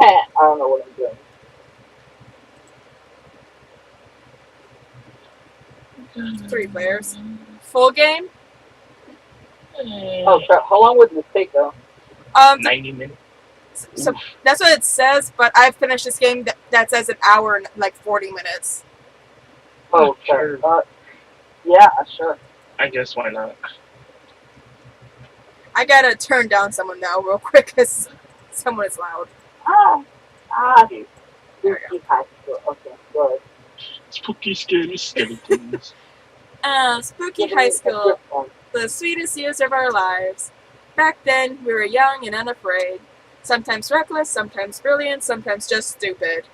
I don't know what I'm doing. 3 players. Full game. Oh crap! How long would this take though? Um, 90 minutes. so that's what it says, but I've finished this game that says an hour and like 40 minutes. Oh Sure. yeah, sure. I guess why not? I gotta turn down someone now real quick because someone is loud. Spooky high school. Okay, good. Spooky, scary skeletons. Spooky high school, the sweetest years of our lives. Back then, we were young and unafraid. Sometimes reckless, sometimes brilliant, sometimes just stupid.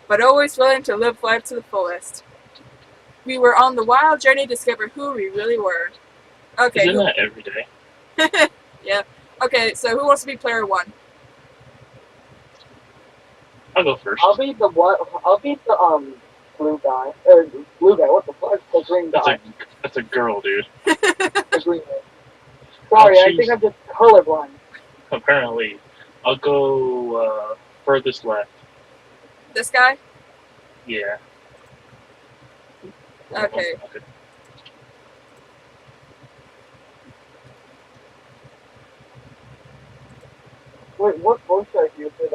But always willing to live life to the fullest. We were on the wild journey to discover who we really were. Okay. Isn't that every day? Yeah. Okay, so who wants to be player 1? I'll go first. I'll be the blue guy. Blue guy. What the fuck? The green guy. That's a girl, dude. The green guy. Sorry, I think I'm just colorblind. Apparently. I'll go furthest left. This guy? Yeah. Okay. Wait, what voice should I do for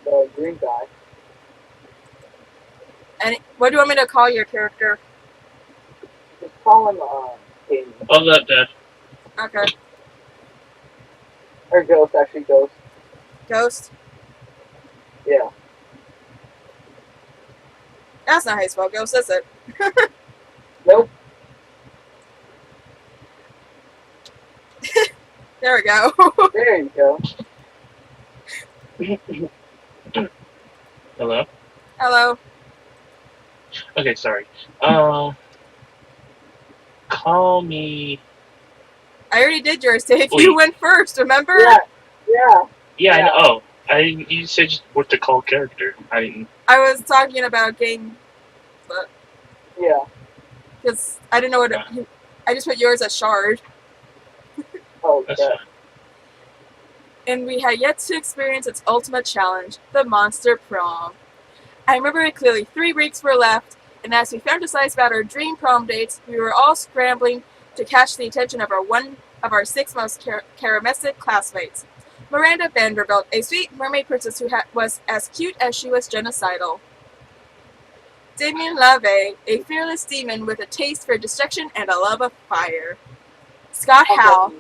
the green guy? And what do you want me to call your character? Just call him Amy. Oh, that dead. Okay. Or Ghost, actually, Ghost. Ghost? Yeah. That's not how you spell ghost, is it? Nope. There we go. There you go. Hello? Hello. Okay, sorry. Call me... I already did yours, Dave. Wait. You went first, remember? Yeah. Yeah, I know. Oh, you said what to call character. I didn't... I was talking about game, Yeah. because I didn't know what. I just put yours as Shard, Oh, That's yeah. fine. and we had yet to experience its ultimate challenge, the Monster Prom. I remember it clearly. 3 weeks were left, and as we fantasized about our dream prom dates, we were all scrambling to catch the attention of our 6 most charismatic classmates. Miranda Vanderbilt, a sweet mermaid princess who was as cute as she was genocidal. Damien Lave, a fearless demon with a taste for destruction and a love of fire. Scott Howe,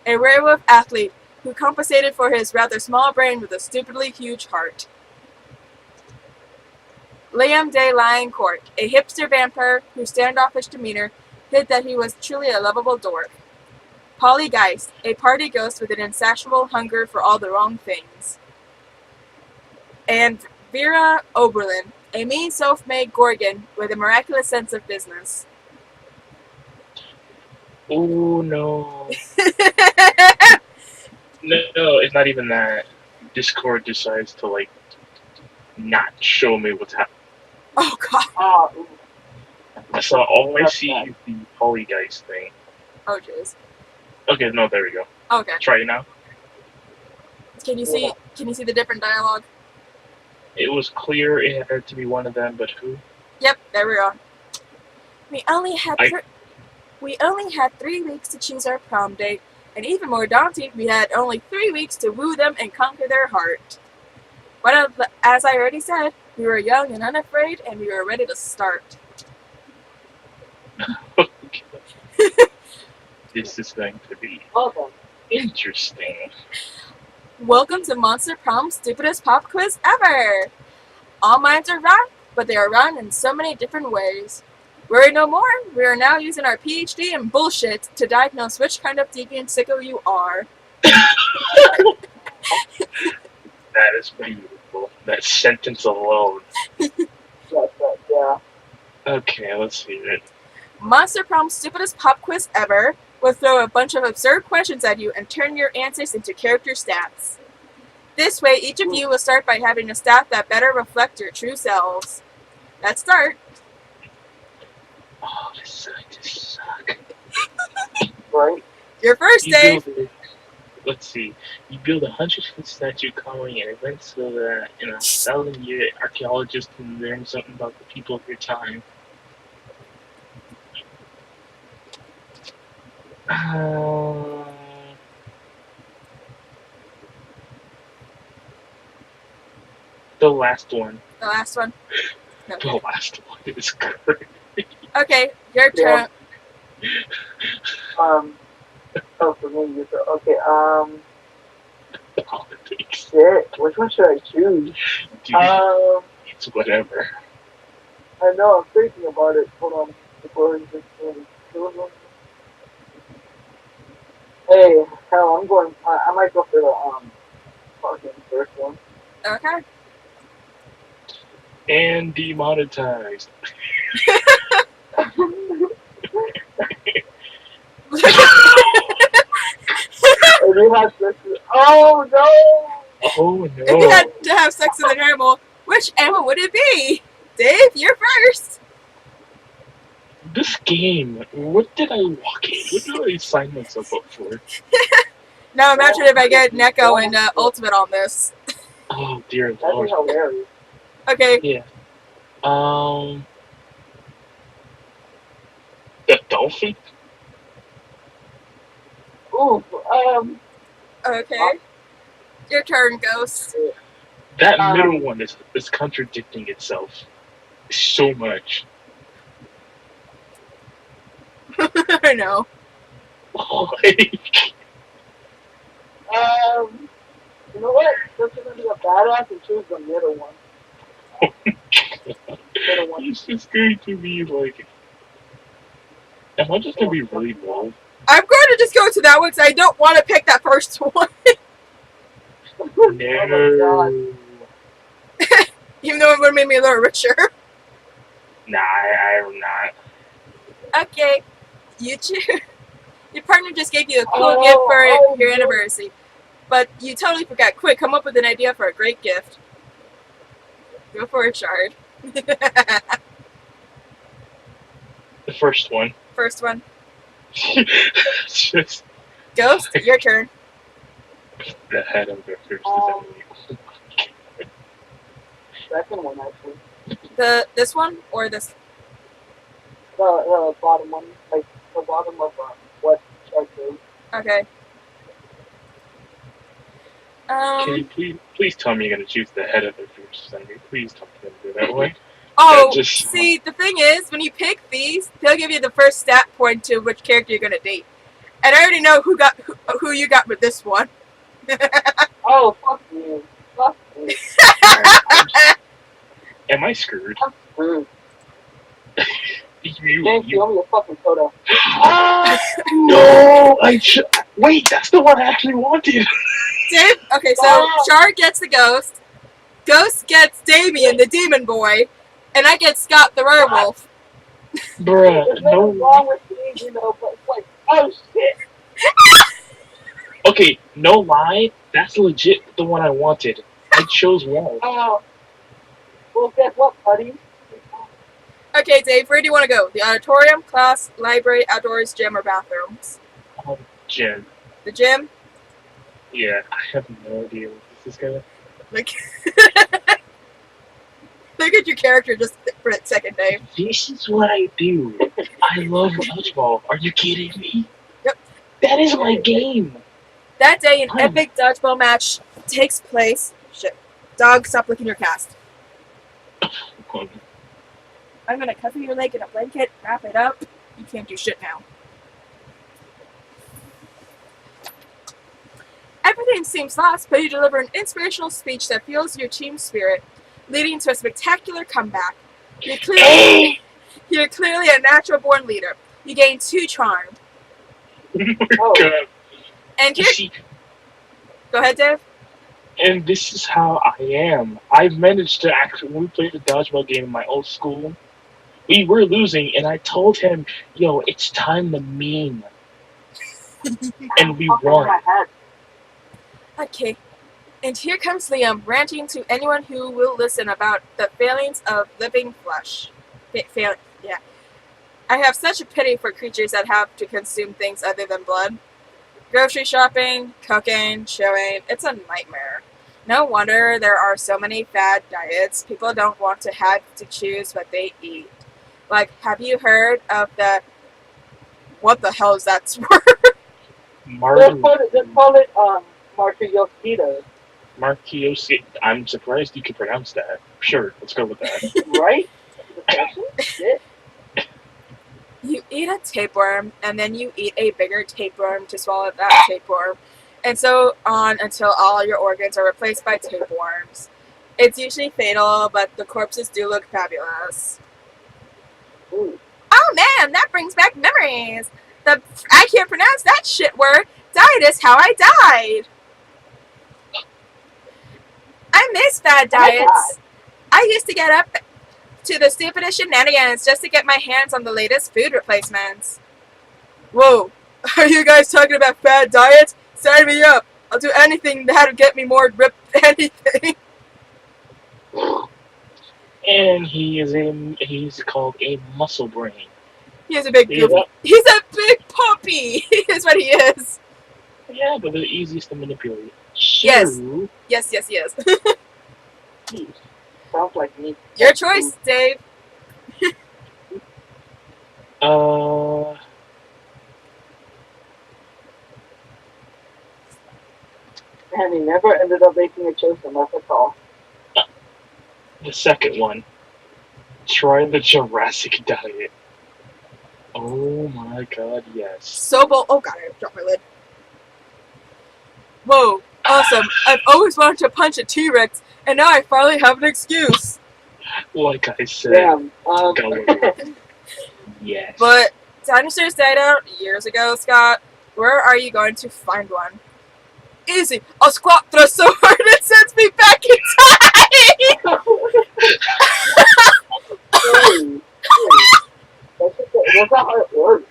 a werewolf athlete who compensated for his rather small brain with a stupidly huge heart. Liam de Lioncourt, a hipster vampire whose standoffish demeanor hid that he was truly a lovable dork. Polly Geist, a party ghost with an insatiable hunger for all the wrong things. And Vera Oberlin, a mean self-made Gorgon with a miraculous sense of business. Oh, no. No, it's not even that. Discord decides to, like, not show me what's happening. Oh, God. So all I see is the Polygeist thing. Oh, jeez. Okay, no, there we go. Okay. Try it now. Can you see the different dialogue? It was clear it had to be one of them, but who? Yep, there we are. We only had 3 weeks to choose our prom date, and even more daunting, we had only 3 weeks to woo them and conquer their heart. But as I already said, we were young and unafraid, and we were ready to start. This is going to be Welcome. interesting. Welcome to Monster Prom's stupidest pop quiz ever! All minds are right, but they are wrong in so many different ways. Worry no more, we are now using our PhD in bullshit to diagnose which kind of deviant sicko you are. That is beautiful. That sentence alone. Yeah. Okay, let's hear it. Monster Prom's stupidest pop quiz ever will throw a bunch of absurd questions at you and turn your answers into character stats. This way, each of you will start by having a stat that better reflect your true selves. Let's start. Oh, this is going to suck. Right. Your first, Dave. let's see. You build a 100-foot statue calling an event so that in 1,000 years archaeologists can learn something about the people of your time. Uh, the last one. The last one. No. The last one is great. Okay, your turn. Oh, for me, okay. Politics. Shit. Which one should I choose? Dude, it's whatever. I know. I'm thinking about it. Hold on. Before we just Hey, hell, I'm going. I might go for the fucking first one. Okay. And demonetized. If you had sex with, oh no! Oh no. If you had to have sex with an animal, which animal would it be? Dave, you're first. This game, what did I walk in? What did I sign myself up for? Now imagine if I get Neko and Ultimate on this. Oh dear That'd be lord. hilarious. Okay. Yeah. The dolphin? Ooh, Okay. Your turn, Ghost. That middle one is contradicting itself so much. I know. Like, you know what? Just gonna be a badass and choose the middle one. Middle one. it's just going to be like. Am I just gonna be really bold? I'm going to just go to that one because I don't want to pick that first one. No. Even though it would have made me a little richer. Nah, I'm not. Okay. You choose. Your partner just gave you a cool gift for your anniversary. But you totally forgot. Quick, come up with an idea for a great gift. Go for it, Shard. The first one. First one. Just Ghost, your turn. the head of the first is Second one, actually. This one or this? The bottom one. Like, the bottom of what I do. Okay. Can you please tell me you're gonna choose the head of the first enemy? Please tell me you're gonna do that way. Oh, Yeah, just- see, the thing is, when you pick these, they'll give you the first stat point to which character you're gonna date. And I already know who you got with this one. Oh, fuck you. Fuck you. Am I screwed? I'm screwed. Thank you, You. owe me a fucking soda. No! Wait, that's the one I actually wanted! Dave, okay, so Shard gets the ghost, Ghost gets Damien, the demon boy, and I get Scott the werewolf. Bruh, There's no. nothing wrong with these, you know, but it's like, oh shit! Okay, no lie, that's legit the one I wanted. I chose wrong. Well, guess what, buddy? Okay, Dave, where do you want to go? The auditorium, class, library, outdoors, gym, or bathrooms? Jen. The gym? Yeah, I have no idea what this is gonna. Like, look at your character just for that second, Dave. This is what I do. I love dodgeball. Are you kidding me? Yep. That is my game. That day, an epic dodgeball match takes place. Shit. Dog, stop licking your cast. I'm gonna cover your leg in a blanket, wrap it up. You can't do shit now. Everything seems lost, but you deliver an inspirational speech that fuels your team spirit, leading to a spectacular comeback. You're clearly a natural-born leader. You gain 2 charm. Oh my god. And You here, see, go ahead, Dave. and this is how I am. I've managed to actually, when we played the dodgeball game in my old school, we were losing, and I told him, yo, it's time to meme. And we won. Okay. And here comes Liam ranting to anyone who will listen about the failings of living flesh. Yeah. I have such a pity for creatures that have to consume things other than blood. Grocery shopping, cooking, chewing, it's a nightmare. No wonder there are so many fad diets. People don't want to have to choose what they eat. Like, have you heard of the... What the hell is that word? Martin Just call it Marquioquita, Marchiosi. I'm surprised you could pronounce that. Sure, let's go with that. right? Shit. You eat a tapeworm, and then you eat a bigger tapeworm to swallow that tapeworm, and so on until all your organs are replaced by tapeworms. It's usually fatal, but the corpses do look fabulous. Ooh. Oh man, that brings back memories. I can't pronounce that shit word. Died is how I died. I miss fad Oh my diets. I used to get up to the stupidest shenanigans just to get my hands on the latest food replacements. Whoa, are you guys talking about fad diets? Sign me up. I'll do anything that'll get me more ripped anything. And he's called a muscle brain. He's a big Yeah, He's a big puppy. Is what he is. yeah, but they're the easiest to manipulate. Yes. So, Yes, yes, yes. Jeez. Sounds like me. Your choice, Dave. And he never ended up making a choice unless it's all. the second one. Try the Jurassic diet. Oh my god, yes. So bold. Oh god, I dropped my lid. Whoa, awesome. I've always wanted to punch a T-Rex, and now I finally have an excuse. Like I said, Damn. go with it. Yes. But dinosaurs died out years ago, Scott. Where are you going to find one? Easy. I'll squat thrust so hard it sends me back in time. Hey, that's not how it works.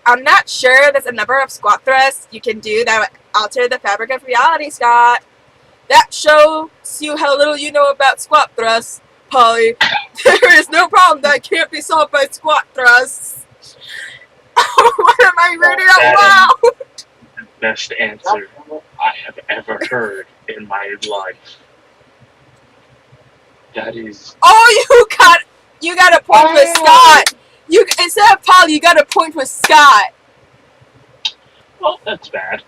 I'm not sure there's a number of squat thrusts you can do that would alter the fabric of reality, Scott. That shows you how little you know about squat thrusts, Polly. There is no problem that can't be solved by squat thrusts. What am I reading out loud? The best answer I have ever heard in my life. That is. Oh, you got a point with Scott. You instead of Polly, you got a point with Scott. Well, that's bad.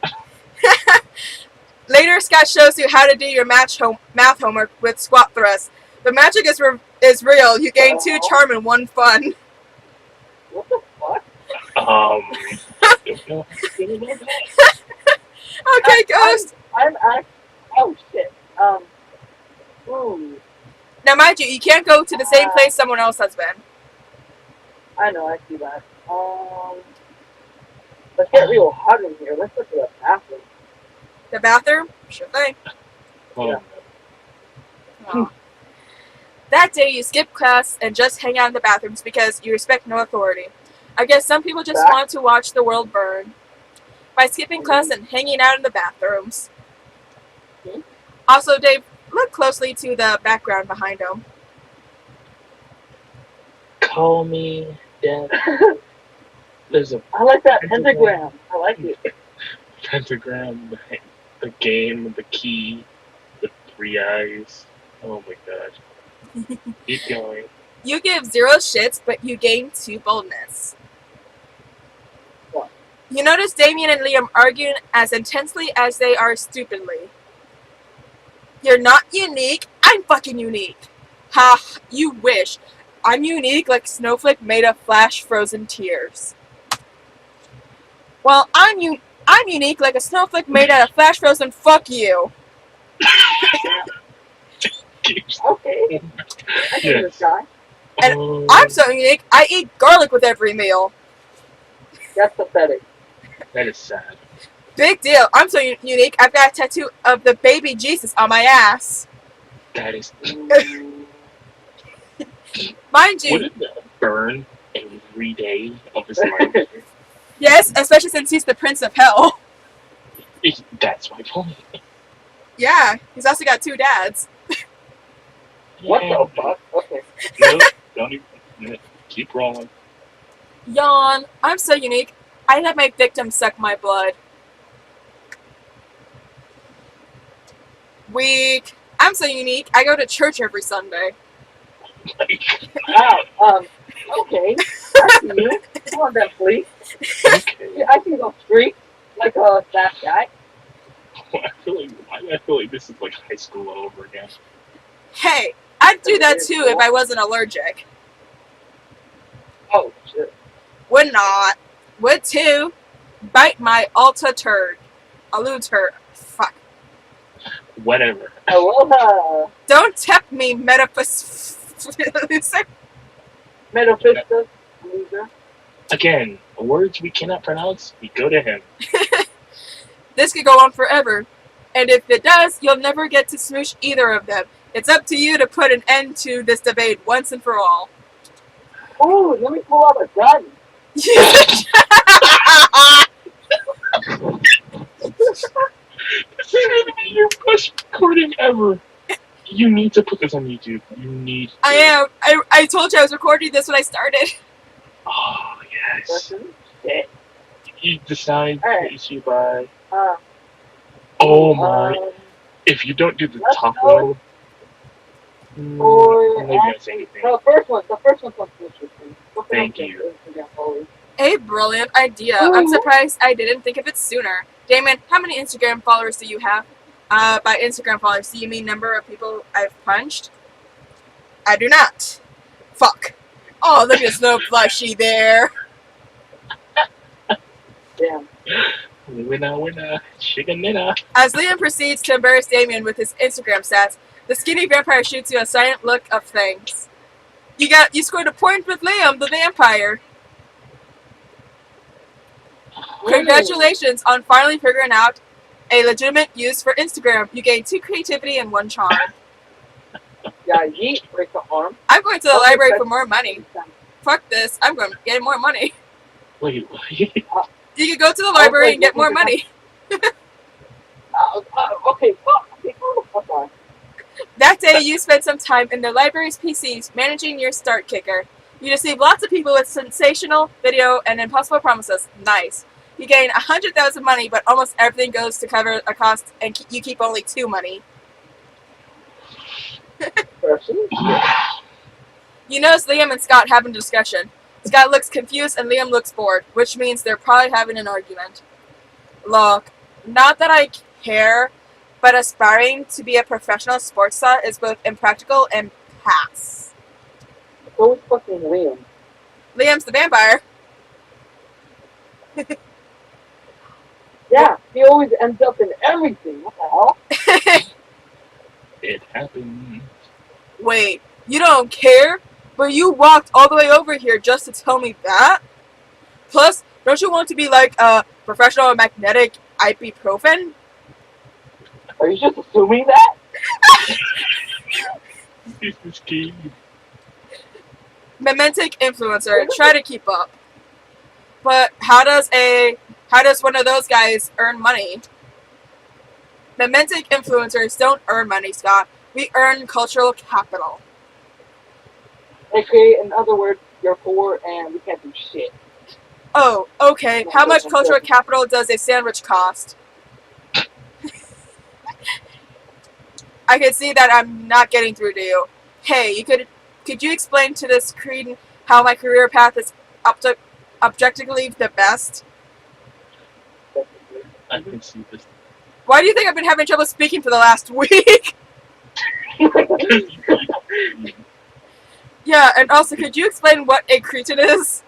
Later, Scott shows you how to do your math homework with squat thrusts. The magic is real. You gain 2 charm and 1 fun. What the fuck? Don't know how to feel about that. Okay, Ghost. I'm oh shit. Ooh. Now, mind you, you can't go to the same place someone else has been. I know, I see that. Let's get real hot in here. Let's go to the bathroom. The bathroom? Sure thing. Oh, Yeah. Aw. That day, you skip class and just hang out in the bathrooms because you respect no authority. I guess some people just want to watch the world burn. By skipping class and hanging out in the bathrooms. Also, Dave, look closely to the background behind him. Call me Dad. There's a I like that pentagram. I like it. pentagram, the game, the key, the 3 eyes. Oh my god. Keep going. You give 0 shits, but you gain 2 boldness. What? You notice Damien and Liam arguing as intensely as they are stupidly. You're not unique. I'm fucking unique. Ha, you wish. I'm unique like Snowflake made of flash frozen tears. Well, I'm unique like a snowflake made out of flash frozen fuck you. Okay. I see this guy. And I'm so unique, I eat garlic with every meal. That's pathetic. That is sad. Big deal. I'm so unique, I've got a tattoo of the baby Jesus on my ass. That is. Mind you. Wouldn't that burn every day of his life? Yes, especially since he's the Prince of Hell. That's my point. Yeah, he's also got 2 dads. What the fuck? Okay. Nope, don't even keep rolling. Yawn. I'm so unique. I have my victims suck my blood. Weak. I'm so unique. I go to church every Sunday. Like, Wow. Okay. I see you. Come on, then, please. okay. I see those streaks like a that guy. I feel like this is like high school all over again. Hey, I'd do that too if I wasn't allergic. Oh shit. Would not. Would too. Bite my Alta turd. Allude turd. Fuck. Whatever. Aloha. Don't tempt me, metaphys. Metaphysics. Loser. Again, words we cannot pronounce, we go to him. This could go on forever. And if it does, you'll never get to smoosh either of them. It's up to you to put an end to this debate once and for all. Ooh, let me pull out a gun. This is gonna be your best recording ever. You need to put this on YouTube. You need to. I am. I told you I was recording this when I started. Oh, yes. Shit. You decide Alright. what you see by. Uh, Oh my. um, If you don't do the let's top go one. for I'm not gonna say anything. the first one. The first one's interesting. Thank you. A brilliant idea. Ooh. I'm surprised I didn't think of it sooner. Damon, how many Instagram followers do you have? By Instagram followers, do you mean number of people I've punched? I do not. Fuck. Oh, look at Snow Plushy there. Damn. Winner, chicken dinner. As Liam proceeds to embarrass Damien with his Instagram stats, the skinny vampire shoots you a silent look of thanks. You scored a point with Liam, the vampire. Congratulations on finally figuring out a legitimate use for Instagram. You gained 2 creativity and 1 charm. Yeah, yeet, break the arm. I'm going to the library for more money. Fuck this. I'm going to get more money. Wait. You can go to the library and get more money. Okay, fuck. Okay, go the fuck on. That day, you spent some time in the library's PCs managing your start kicker. You receive lots of people with sensational video and impossible promises. Nice. You gain 100,000 money, but almost everything goes to cover a cost, and you keep only 2 money. You notice Liam and Scott having a discussion. Scott looks confused and Liam looks bored, which means they're probably having an argument. Look, not that I care, but aspiring to be a professional sports star is both impractical and pass. So is fucking Liam. Liam's the vampire. Yeah, he always ends up in everything. What the hell? It happened. Wait, you don't care? But you walked all the way over here just to tell me that? Plus, don't you want to be like a professional magnetic ibuprofen? Are you just assuming that? This is key. Mementic influencer, try to keep up. But how does one of those guys earn money? Mementic influencers don't earn money, Scott. We earn cultural capital. Okay, in other words, you're poor and we can't do shit. Oh, okay. How much cultural capital does a sandwich cost? I can see that I'm not getting through to you. Hey, could you explain to this cretin how my career path is objectively the best? I can see this. Why do you think I've been having trouble speaking for the last week? Yeah, and also, could you explain what a cretin is?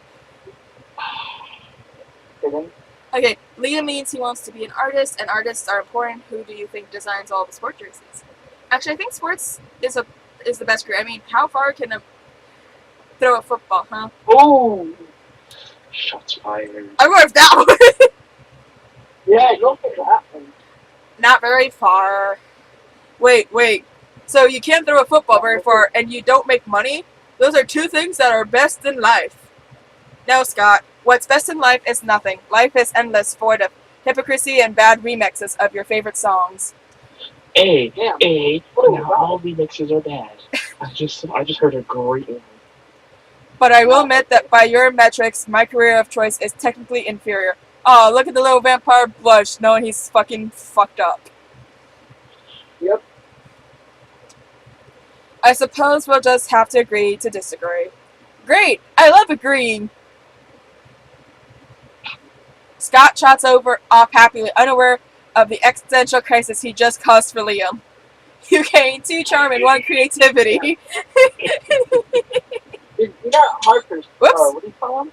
Okay, Liam means he wants to be an artist, and artists are important. Who do you think designs all the sport jerseys? Actually, I think sports is the best career. I mean, how far can a throw a football, huh? Oh, Shots fired. I went with that one. yeah, go for that one. Not very far. Wait. So you can't throw a football very far, and you don't make money? Those are 2 things that are best in life. No, Scott. What's best in life is nothing. Life is endless, void of hypocrisy and bad remixes of your favorite songs. Hey, Damn. hey, Oh, not wow. all remixes are bad. I just heard a great one. But I will admit that by your metrics, my career of choice is technically inferior. Oh, look at the little vampire blush, knowing he's fucking fucked up. Yep. I suppose we'll just have to agree to disagree. Great! I love agreeing! Scott trots off happily, unaware of the existential crisis he just caused for Liam. You gain 2 charm and 1 creativity. You got Harper's. Whoops. What do you call him?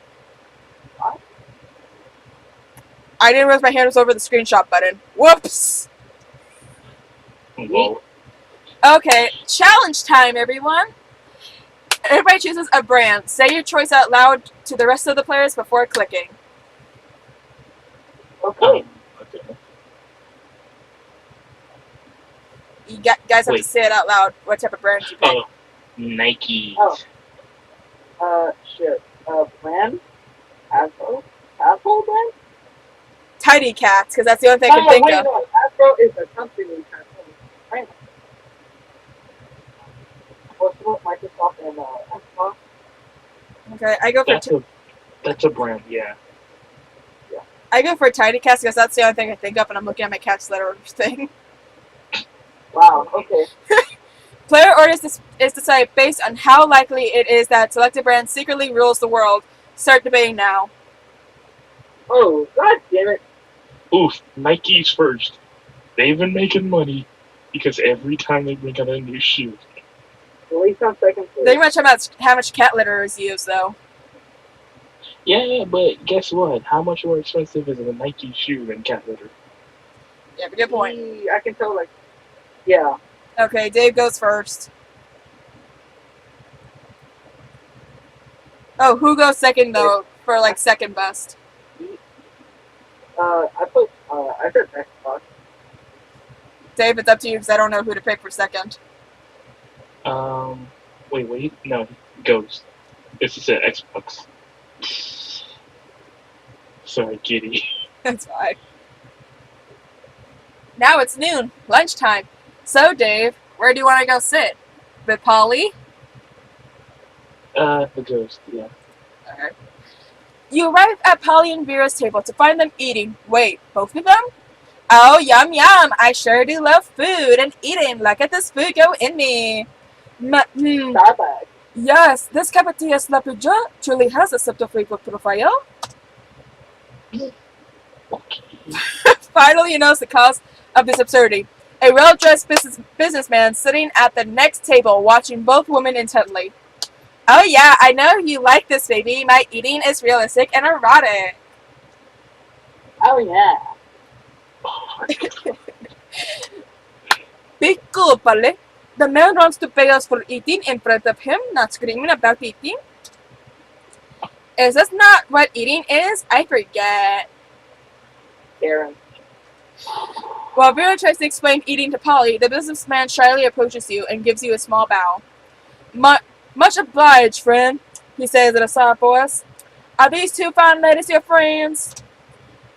I didn't realize my hand was over the screenshot button. Whoops! Whoa. Okay, challenge time, everyone. Everybody chooses a brand. Say your choice out loud to the rest of the players before clicking. Okay. Okay. You guys have to Wait. say it out loud. What type of brand you pick? Oh, Nike. Shit. Brand? Hasbro? Hasbro brand? Tidy Cats, because that's the only thing I can think of. No. Hasbro is a company. Brand. What's Microsoft and Xbox? Okay, I go for That's a brand, yeah. I go for Tidy Cats because that's the only thing I think of, and I'm looking at my cat's letter thing. Wow. Okay. Player orders is decided based on how likely it is that selected brand secretly rules the world. Start debating now. Oh, god damn it. Oof, Nike's first. They've been making money because every time they bring out a new shoe. At least on second place. They much about how much cat litter is used, though. Yeah, but guess what? How much more expensive is a Nike shoe than cat litter? Yeah, but good point. I can tell, like, yeah. Okay, Dave goes first. Oh, who goes second, though, for, like, second best? I said Xbox. Dave, it's up to you, because I don't know who to pick for second. Wait, no, Ghost. This is an Xbox. Sorry, kitty. That's fine. Now it's noon, lunchtime. So, Dave, where do you want to go sit? With Polly? The Ghost, yeah. Okay. You arrive at Polly and Vera's table to find them eating. Wait, both of them? Oh, yum yum! I sure do love food and eating. Look at this food go in me. Starbucks. Yes, this cafeteria Slapuja truly has a subtle flavor profile. Finally, you notice the cause of this absurdity. A well-dressed businessman sitting at the next table watching both women intently. Oh yeah, I know you like this, baby. My eating is realistic and erotic. Oh, yeah. Be cool, Polly. The man wants to pay us for eating in front of him, not screaming about eating. Is this not what eating is? I forget. Karen. While Vera tries to explain eating to Polly, the businessman shyly approaches you and gives you a small bow. Much obliged, friend, he says in a soft voice. Are these 2 fine ladies your friends?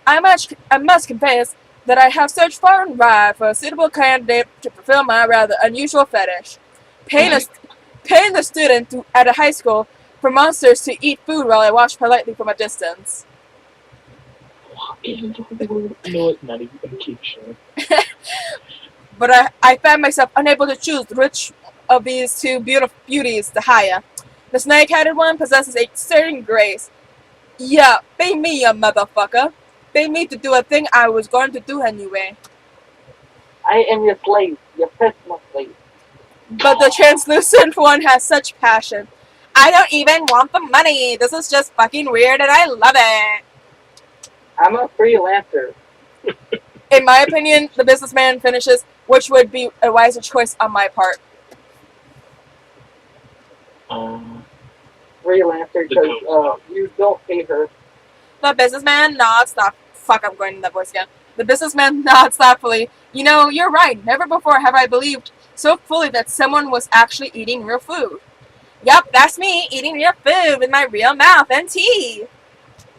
I must confess that I have searched far and wide for a suitable candidate to fulfill my rather unusual fetish. Paying the student at a high school for monsters to eat food while I watch politely from a distance. You know what? Not even gonna keep showing. But I found myself unable to choose which of these 2 beauties to hire. The snake-headed one possesses a certain grace. Yeah, pay me, you motherfucker. Pay me to do a thing I was going to do anyway. I am your slave. Your personal slave. But the translucent one has such passion. I don't even want the money. This is just fucking weird and I love it. I'm a freelancer. In my opinion, the businessman finishes, which would be a wiser choice on my part. Freelancer, because you don't pay her. The businessman nods Fuck, I'm going in that voice again. The businessman nods thoughtfully. You know, you're right. Never before have I believed so fully that someone was actually eating real food. Yup, that's me, eating real food with my real mouth and teeth.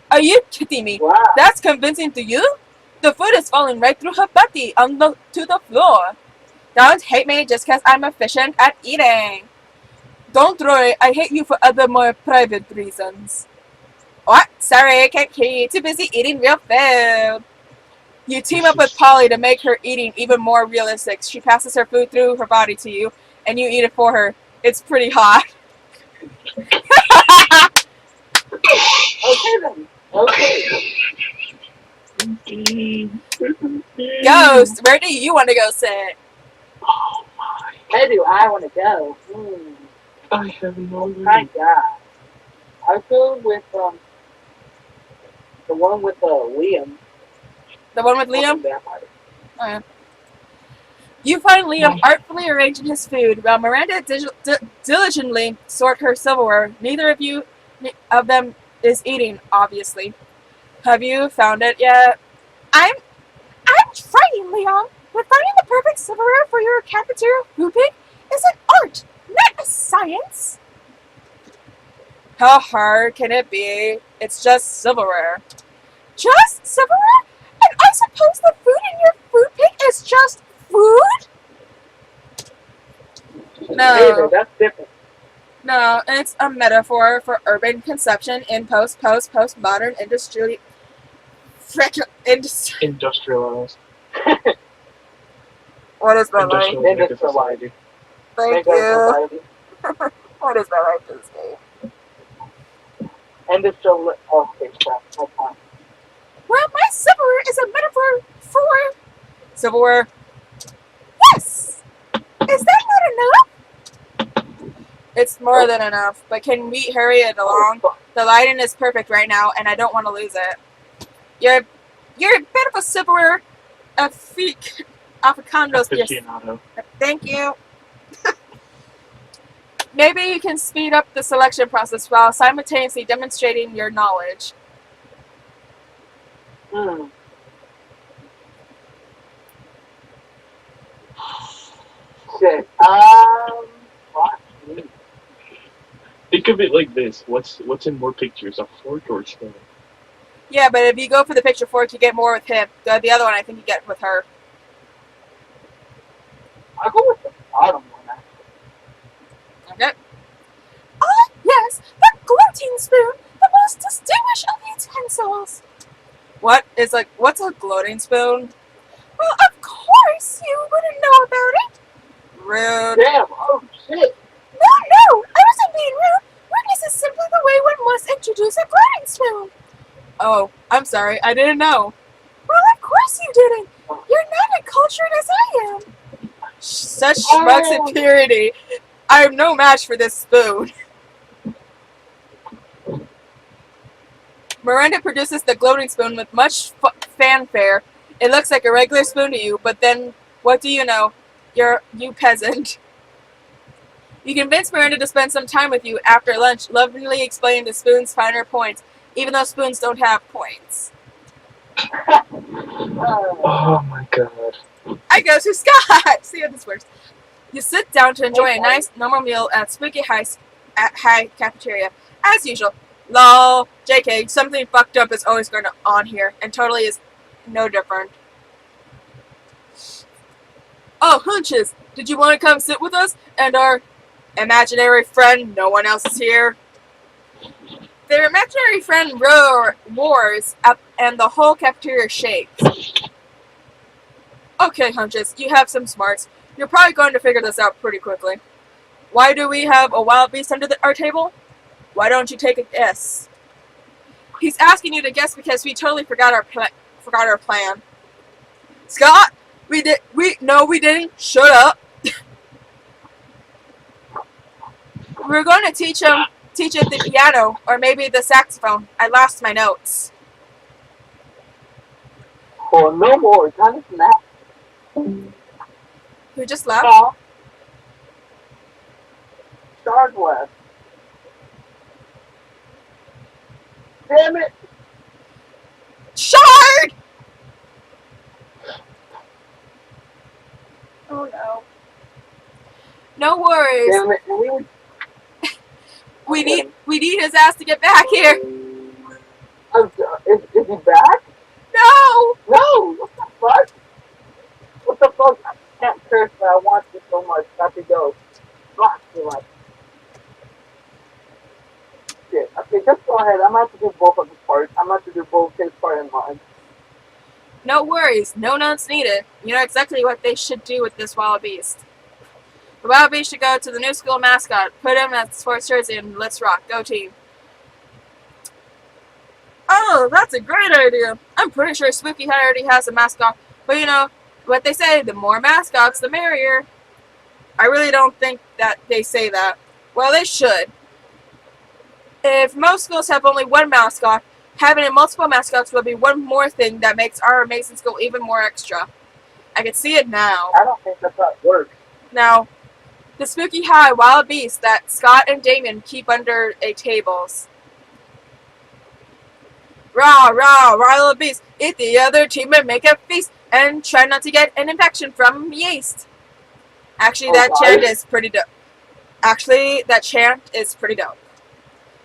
Are you kidding me? Wow. That's convincing to you? The food is falling right through her body to the floor. Don't hate me just because I'm efficient at eating. Don't worry, I hate you for other more private reasons. What? Sorry, I can't hear you. Too busy eating real food. You team up with Polly to make her eating even more realistic. She passes her food through her body to you, and you eat it for her. It's pretty hot. Okay then. Okay. Ghost, where do you want to go sit? Oh my! Where do I want to go? I have no My idea. God. I'll go with the one with Liam. The one with Liam? Vampire. Oh, yeah. You find Liam My- artfully arranging his food, while Miranda diligently sort her silverware. Neither of them is eating, obviously. Have you found it yet? I'm trying, Leon. But finding the perfect silverware for your cafeteria food pig is an art, not a science. How hard can it be? It's just silverware. Just silverware? And I suppose the food in your food pig is just food? Hey No. there, that's different. No, it's a metaphor for urban consumption in postmodern industry. Industrialized. What is my life? Industrialized society. Thank Make our you. society. What is my life these days? Industrial. Okay, crap. That's fine. Well, my silverware is a metaphor for silverware. Yes! Is that not enough? It's more than enough, but can we hurry it along? The lighting is perfect right now, and I don't want to lose it. You're a bit of a silverware aficionados. Aficionado. Thank you. Maybe you can speed up the selection process while simultaneously demonstrating your knowledge. Shit. Fuck me. Think of it like this: what's in more pictures, a fork or a spoon? Yeah, but if you go for the picture fork, you get more with him. The other one, I think you get with her. I'll go with the bottom one, actually. Okay. Ah, yes, the gloating spoon, the most distinguished of utensils. What's a gloating spoon? Well, of course you wouldn't know about it. Rude. Damn, oh shit. No, I wasn't being rude. Rudeness is simply the way one must introduce a gloating spoon. Oh, I'm sorry, I didn't know. Well, of course you didn't. You're not as cultured as I am. Such smug superiority. I am no match for this spoon. Miranda produces the gloating spoon with much fanfare. It looks like a regular spoon to you, but then, what do you know? You peasant. You convince Miranda to spend some time with you after lunch, lovingly explaining the spoon's finer points, even though spoons don't have points. Oh my god. I go to Scott! See how this works. You sit down to enjoy a nice, normal meal at Spooky High Cafeteria. As usual. Lol. JK, something fucked up is always going on here, and totally is no different. Oh, hunches! Did you want to come sit with us and our imaginary friend? No one else is here. Their imaginary friend roars up, and the whole cafeteria shakes. Okay, hunches, you have some smarts. You're probably going to figure this out pretty quickly. Why do we have a wild beast under our table? Why don't you take a guess? He's asking you to guess because we totally forgot our plan. Scott, we didn't. Shut up. We're going to teach it the piano or maybe the saxophone. I lost my notes. Oh, no more. Kind of snap. Who just left? Oh. Stars left. Damn it. Shard! Oh no. No worries. Damn it. And We need his ass to get back here. Is he back? No! No. What the fuck? What the fuck? I can't curse, but I want you so much. Got to go. Fuck you like. shit. Okay, just go ahead. I'm going to have to do both of the parts. I'm going to have to do both his part and mine. No worries, no notes needed. You know exactly what they should do with this wild beast. The wild beast should go to the new school mascot, put him at sports jersey, and let's rock. Go team. Oh, that's a great idea. I'm pretty sure Spooky Hut already has a mascot, but you know what they say, the more mascots, the merrier. I really don't think that they say that. Well, they should. If most schools have only one mascot, having multiple mascots will be one more thing that makes our amazing school even more extra. I can see it now. I don't think that's how it works. Now, the Spooky High wild beast that Scott and Damien keep under a tables. Rah, rah, wild beast, eat the other team and make a feast, and try not to get an infection from yeast. Actually, that chant is pretty dope.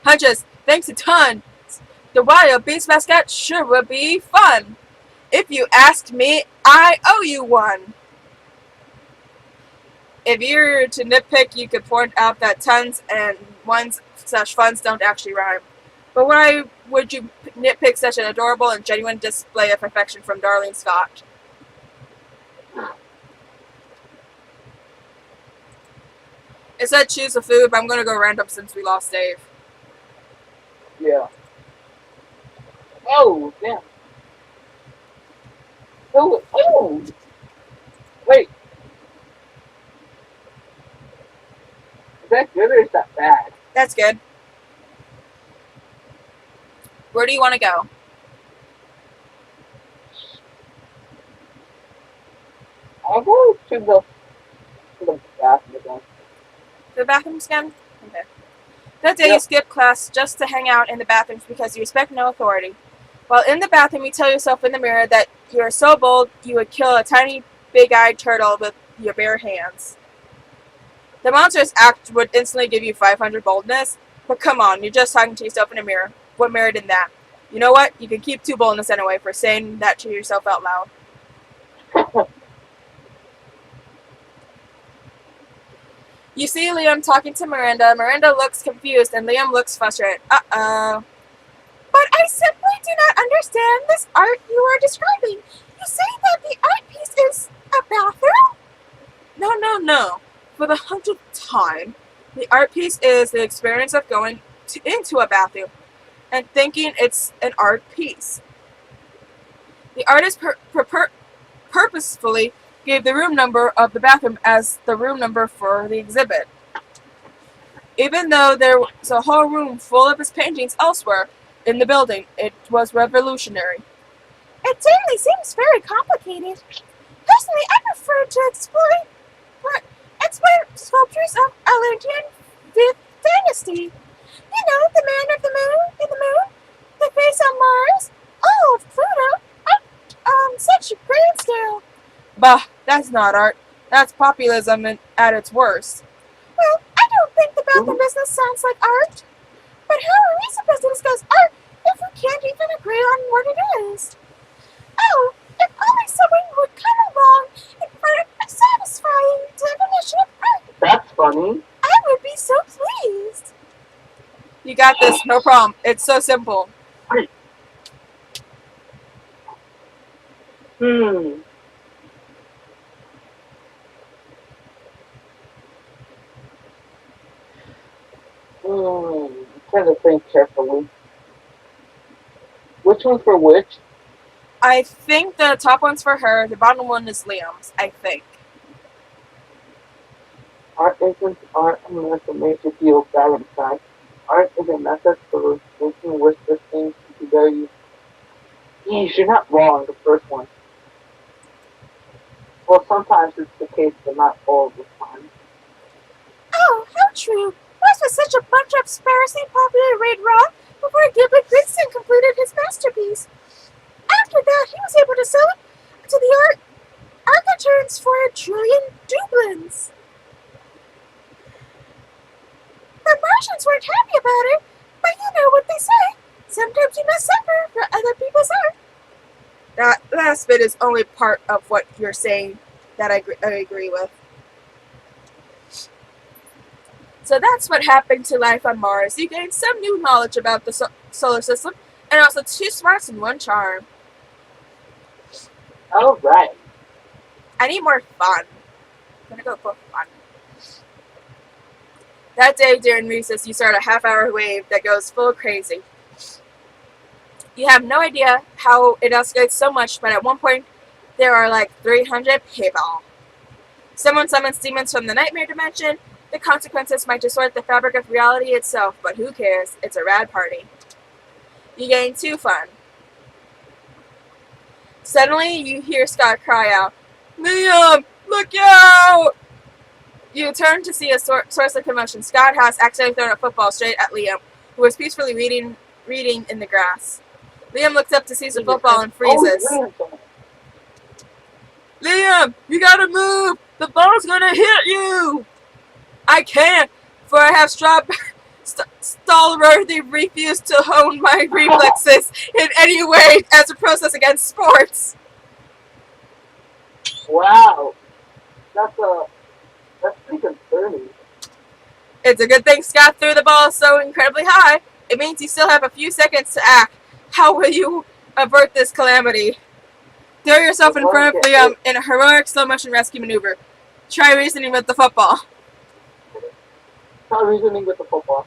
Hunches, thanks a ton. The wild beast mascot sure would be fun. If you asked me, I owe you one. If you were to nitpick, you could point out that tons and ones/funs don't actually rhyme. But why would you nitpick such an adorable and genuine display of affection from Darlene Scott? It said choose a food, but I'm going to go random since we lost Dave. Yeah. Oh, damn. Oh! Wait. Is that good or is that bad? That's good. Where do you want to go? I'll go to the bathroom again. The bathrooms again? Okay. That day you skip class just to hang out in the bathrooms because you respect no authority. While in the bathroom, you tell yourself in the mirror that you are so bold you would kill a tiny, big-eyed turtle with your bare hands. The monstrous act would instantly give you 500 boldness, but come on, you're just talking to yourself in a mirror. What merit in that? You know what? You can keep 2 boldness anyway for saying that to yourself out loud. You see Liam talking to Miranda. Miranda looks confused and Liam looks frustrated. Uh-oh. But I simply do not understand this art you are describing. You say that the art piece is a bathroom? No. For the 100th time, the art piece is the experience of going into a bathroom and thinking it's an art piece. The artist purposefully gave the room number of the bathroom as the room number for the exhibit. Even though there was a whole room full of his paintings elsewhere in the building, it was revolutionary. It certainly seems very complicated. Personally, I prefer to explore sculptures of Atlantean 5th Dynasty. You know, the man of the moon, the face on Mars, all of Pluto, such a grand scale. Bah, that's not art. That's populism at its worst. Well, I don't think the bathroom business sounds like art. But how are we supposed to discuss art if we can't even agree on what it is? Oh, if only someone would come along and provide a satisfying definition of art. That's funny. I would be so pleased. You got this, no problem. It's so simple. I'm trying to think carefully. Which one's for which? I think the top one's for her, the bottom one is Liam's, I think. Art isn't art unless it makes you feel bad inside. Art is a method for making wishless things to be very. Yeesh, you're not wrong, the first one. Well, sometimes it's the case, but not all the time. Oh, how true. This was such a bunch of sparsely populated Raid Raw before Gilbert Goodson completed his masterpiece. After that, he was able to sell it to the architects for $1 trillion dublins. The Martians weren't happy about it, but you know what they say. Sometimes you must suffer for other people's art. That last bit is only part of what you're saying that I agree with. So that's what happened to life on Mars. You gain some new knowledge about the solar system, and also 2 smarts and 1 charm. Alright. I need more fun. I'm gonna go for fun. That day during recess, you start a half-hour wave that goes full crazy. You have no idea how it escalates so much, but at one point, there are like 300 people. Someone summons demons from the nightmare dimension. The consequences might distort the fabric of reality itself, but who cares? It's a rad party. You gain 2 fun. Suddenly, you hear Scott cry out, "Liam, look out!" You turn to see a source of commotion. Scott has accidentally thrown a football straight at Liam, who was peacefully reading in the grass. Liam looks up to seize the football and freezes. "Liam, you gotta move! The ball's gonna hit you!" "I can't, for I have stalwartly refused to hone my reflexes in any way as a process against sports." Wow. That's pretty concerning. It's a good thing Scott threw the ball so incredibly high. It means you still have a few seconds to act. How will you avert this calamity? Throw yourself in front of Liam in a heroic slow-motion rescue maneuver. Try reasoning with the football. Try reasoning with the football.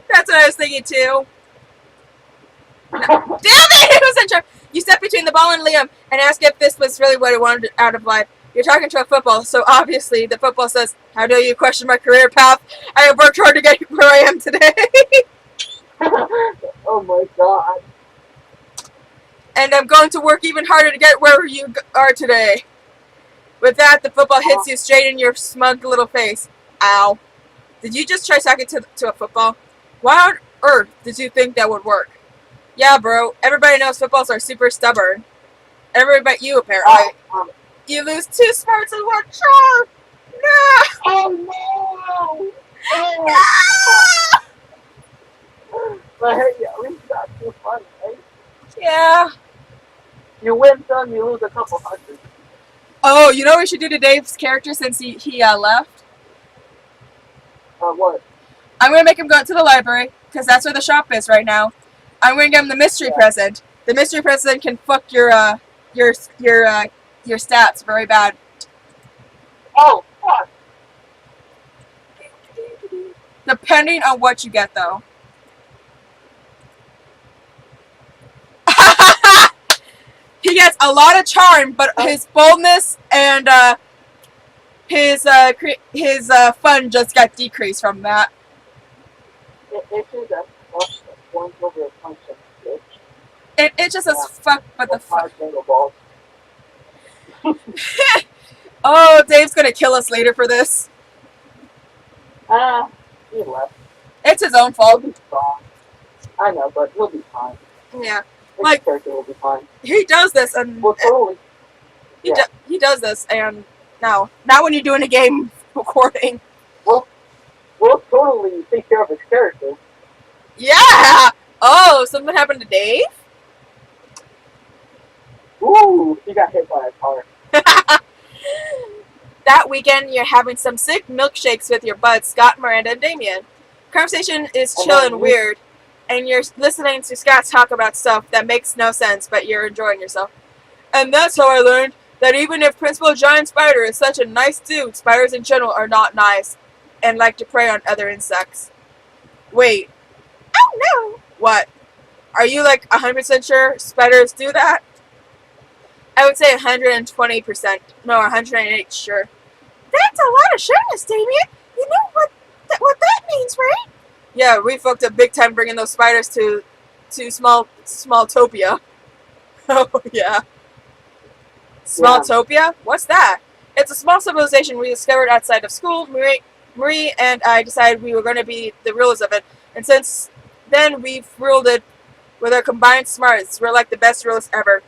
That's what I was thinking too. No. Damn it! It was in trouble. You step between the ball and Liam and ask if this was really what he wanted out of life. You're talking to a football, so obviously the football says, "How dare you question my career path? I have worked hard to get where I am today." Oh my god. "And I'm going to work even harder to get where you are today." With that, the football hits you straight in your smug little face. Ow. Did you just try talking to a football? Why on earth did you think that would work? Yeah, bro. Everybody knows footballs are super stubborn. Everybody but you, apparently. You lose 2 smarts and 1 charm. No. Oh no. But hey, at least that's too fun, right? Yeah. You win some, you lose a couple hundred. Oh, you know what we should do to Dave's character since he left? What? I'm going to make him go out to the library, because that's where the shop is right now. I'm going to give him the mystery present. The mystery present can fuck your stats very bad. Oh, fuck. Depending on what you get, though. He gets a lot of charm, but his boldness and his fun just got decreased from that. It is that one over a function, bitch. It just says fuck, but the fuck. Balls. Oh, Dave's gonna kill us later for this. He left. It's his own He'll fault. be fine. I know, but he'll be fine. Yeah, His like character will be fine. he does this, and Well, totally. he does this, and no, not when you're doing a game recording. We'll totally take care of his character. Yeah. Oh, something happened to Dave. Ooh, he got hit by a car. That weekend, you're having some sick milkshakes with your buds, Scott, Miranda, and Damien. Conversation is chill and weird, and you're listening to Scott talk about stuff that makes no sense, but you're enjoying yourself. "And that's how I learned that even if Principal Giant Spider is such a nice dude, spiders in general are not nice and like to prey on other insects." Wait. Oh no! What? Are you like 100% sure spiders do that? I would say 120%. No, 108 sure. That's a lot of sureness, Damien. You know what that means, right? Yeah, we fucked up big time bringing those spiders to Smalltopia. Oh, yeah. Smalltopia? What's that? It's a small civilization we discovered outside of school. Marie and I decided we were going to be the rulers of it. And since then, we've ruled it with our combined smarts. We're like the best rulers ever.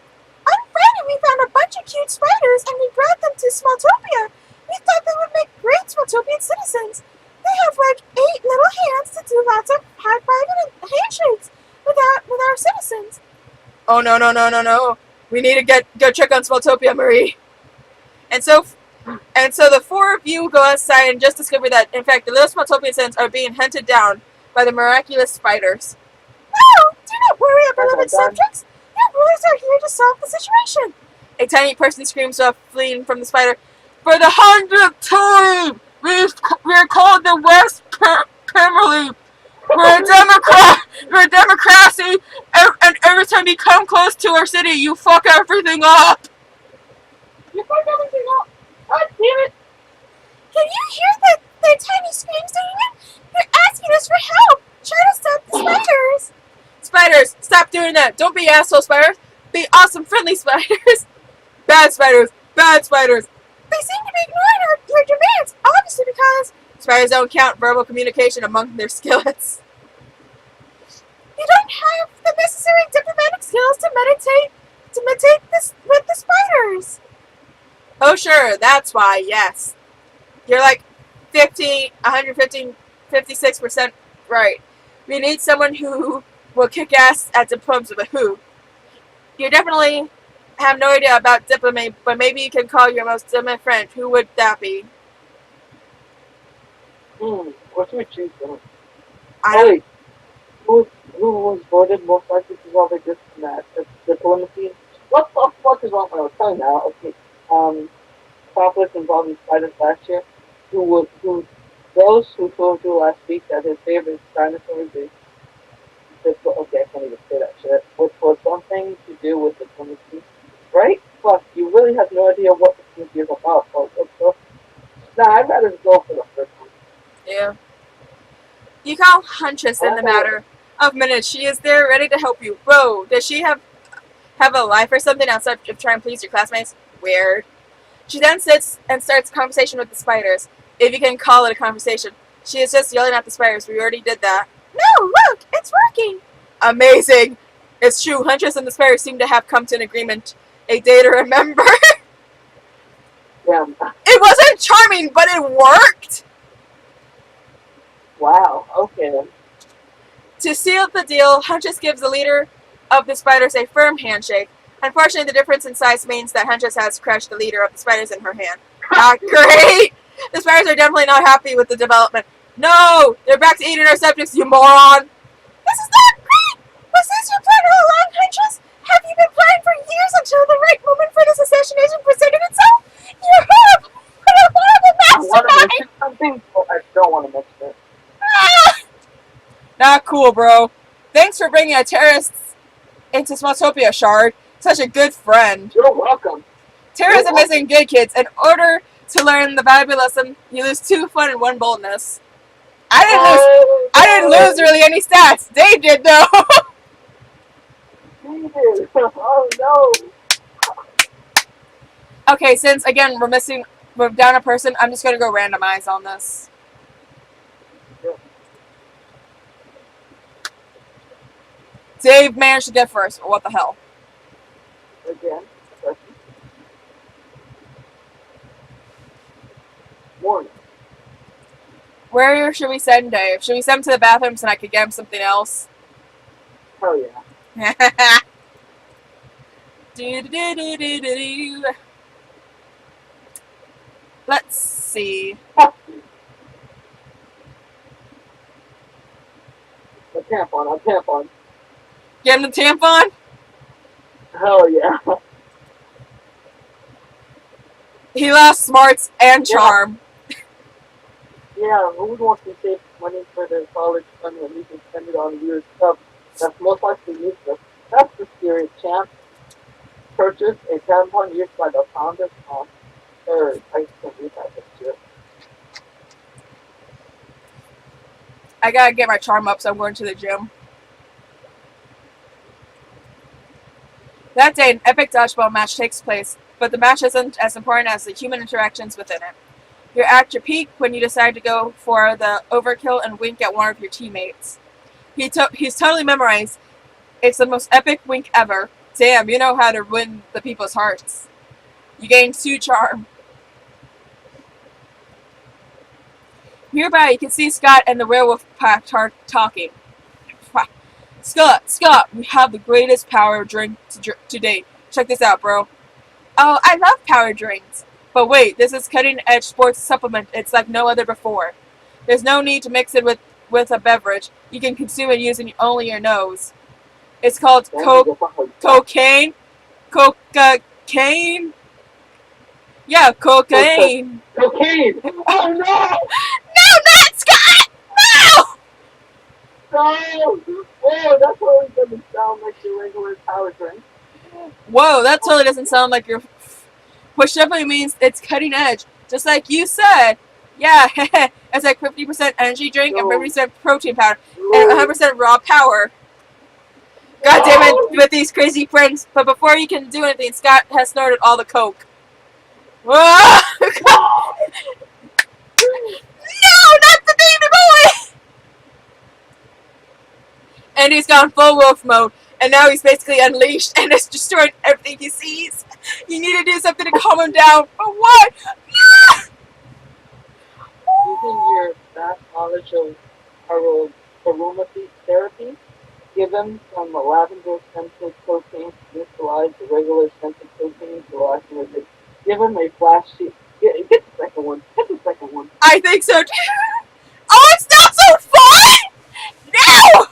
On Friday, we found a bunch of cute spiders, and we brought them to Smalltopia. We thought they would make great Smalltopian citizens. They have like 8 little hands to do lots of high-fiving and handshakes with our citizens. Oh, no. We need to go check on Smalltopia, Marie. And so And so the four of you go outside and just discover that, in fact, the little Smaltopian citizens are being hunted down by the miraculous spiders. No! Do not worry, our Dun, beloved dun, dun. subjects. Your rulers are here to solve the situation. A tiny person screams while fleeing from the spider. For the 100th time, we're called the West Pemberley. We're a democrat. We're a democracy, and every time you come close to our city, you fuck everything up. You fucked everything up! God damn it! Can you hear the tiny screams, David? They're asking us for help. Try to stop the spiders. Spiders, stop doing that. Don't be asshole spiders. Be awesome, friendly spiders. Bad spiders. Bad spiders. They seem to be ignoring your demands, obviously because spiders don't count verbal communication among their skillets. You don't have the necessary diplomatic skills to meditate this with the spiders. Oh sure, that's why, yes. You're like 115, 56% right. We need someone who will kick ass at diplomacy, but who? You definitely have no idea about diplomacy, but maybe you can call your most diplomatic friend. Who would that be? What should we choose then? I Oh don't. wait, who was voted most likely to resolve this and that? It's diplomacy. What the fuck is wrong? I was telling now. Okay, conflict involving spiders last year. Those who told you last week that his favorite dinosaur is okay, I can't even say that shit. Which was something to do with diplomacy, right? Fuck, you really have no idea what diplomacy is about. So, nah, I'd rather go for the first one. Yeah. You call Huntress in the matter of minutes. She is there, ready to help you. Whoa, does she have a life or something outside of trying to please your classmates? Weird. She then sits and starts a conversation with the spiders, if you can call it a conversation. She is just yelling at the spiders. We already did that. No, look, it's working. Amazing. It's true. Huntress and the spiders seem to have come to an agreement. A day to remember. Yeah. It wasn't charming, but it worked. Wow. Okay then. To seal the deal, Huntress gives the leader of the spiders a firm handshake. Unfortunately, the difference in size means that Huntress has crushed the leader of the spiders in her hand. Not great! The spiders are definitely not happy with the development. No! They're back to eating our subjects, you moron! This is not great! Was this your plan all along, Huntress? Have you been planning for years until the right moment for this assassination presented itself? You have! But a horrible I want to mastermind! mention something, but I don't want to mention it. Ah! Not cool, bro. Thanks for bringing a terrorist into Smalltopia, Shard. Such a good friend. You're welcome. Terrorism isn't good, kids. In order to learn the valuable lesson, you lose 2 fun and 1 boldness. I didn't lose really any stats. They did though. Jesus. Oh no. Okay, since again we're down a person, I'm just gonna go randomize on this. Dave managed to get first. What the hell? Again. Warning. Where should we send Dave? Should we send him to the bathroom so I could get him something else? Hell yeah. Let's see. A tampon. Get him the tampon? Hell yeah. He lost smarts and charm. Yeah, who wants to save money for their college fund when we can spend it on weird stuff that's most likely useless? That's the spirit, champ. Purchase a tampon used by the founders of Third. I can't read that shit. I gotta get my charm up, so I'm going to the gym. That day, an epic dodgeball match takes place, but the match isn't as important as the human interactions within it. You're at your peak when you decide to go for the overkill and wink at one of your teammates. He's totally memorized. It's the most epic wink ever. Damn, you know how to win the people's hearts. You gain 2 charm. Nearby, you can see Scott and the werewolf pack talking. Scott, we have the greatest power drink to date. Check this out, bro. Oh, I love power drinks. But wait, this is cutting edge sports supplement. It's like no other before. There's no need to mix it with a beverage. You can consume it using only your nose. It's called Then I guess I'm like, cocaine. Cocaine. Yeah, cocaine. cocaine! Oh no! No, not Scott! No! No! Oh, that totally doesn't sound like your regular power drink. Whoa, that totally doesn't sound like your. Which definitely means it's cutting edge. Just like you said. Yeah, it's like 50% energy drink and 50% protein powder and 100% raw power. God damn it, with these crazy friends. But before you can do anything, Scott has snorted all the coke. No, not the baby boy! And he's gone full wolf mode. And now he's basically unleashed and is destroying everything he sees. You need to do something to calm him down. But what? Using your vast knowledge of aromatherapy, give him some lavender scented cocaine to neutralize the regular scented cocaine to activate it. Give him a flash sheet. Get the second one. Get the second one. I think so too. Oh, it's not so fun! No!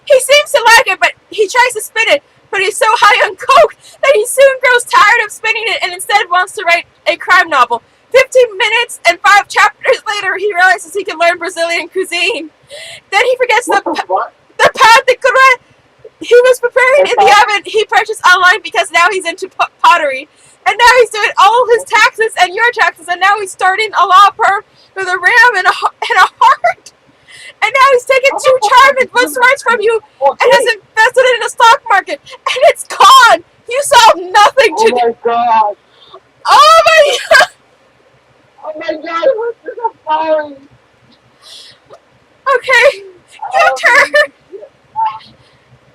He seems to like it, but he tries to spin it, but he's so high on coke that he soon grows tired of spinning it and instead wants to write a crime novel. 15 minutes and 5 chapters later, he realizes he can learn Brazilian cuisine. Then he forgets the pad de curé he was preparing in the oven he purchased online because now he's into pottery. And now he's doing all his taxes and your taxes, and now he's starting a law firm with a ram and a heart. And now he's taken 2 charm and birthrights from you and has invested it in the stock market, and it's gone. You saw nothing to do. Oh my god! Oh my god! Oh my god! What's this a fire? Okay, your turn.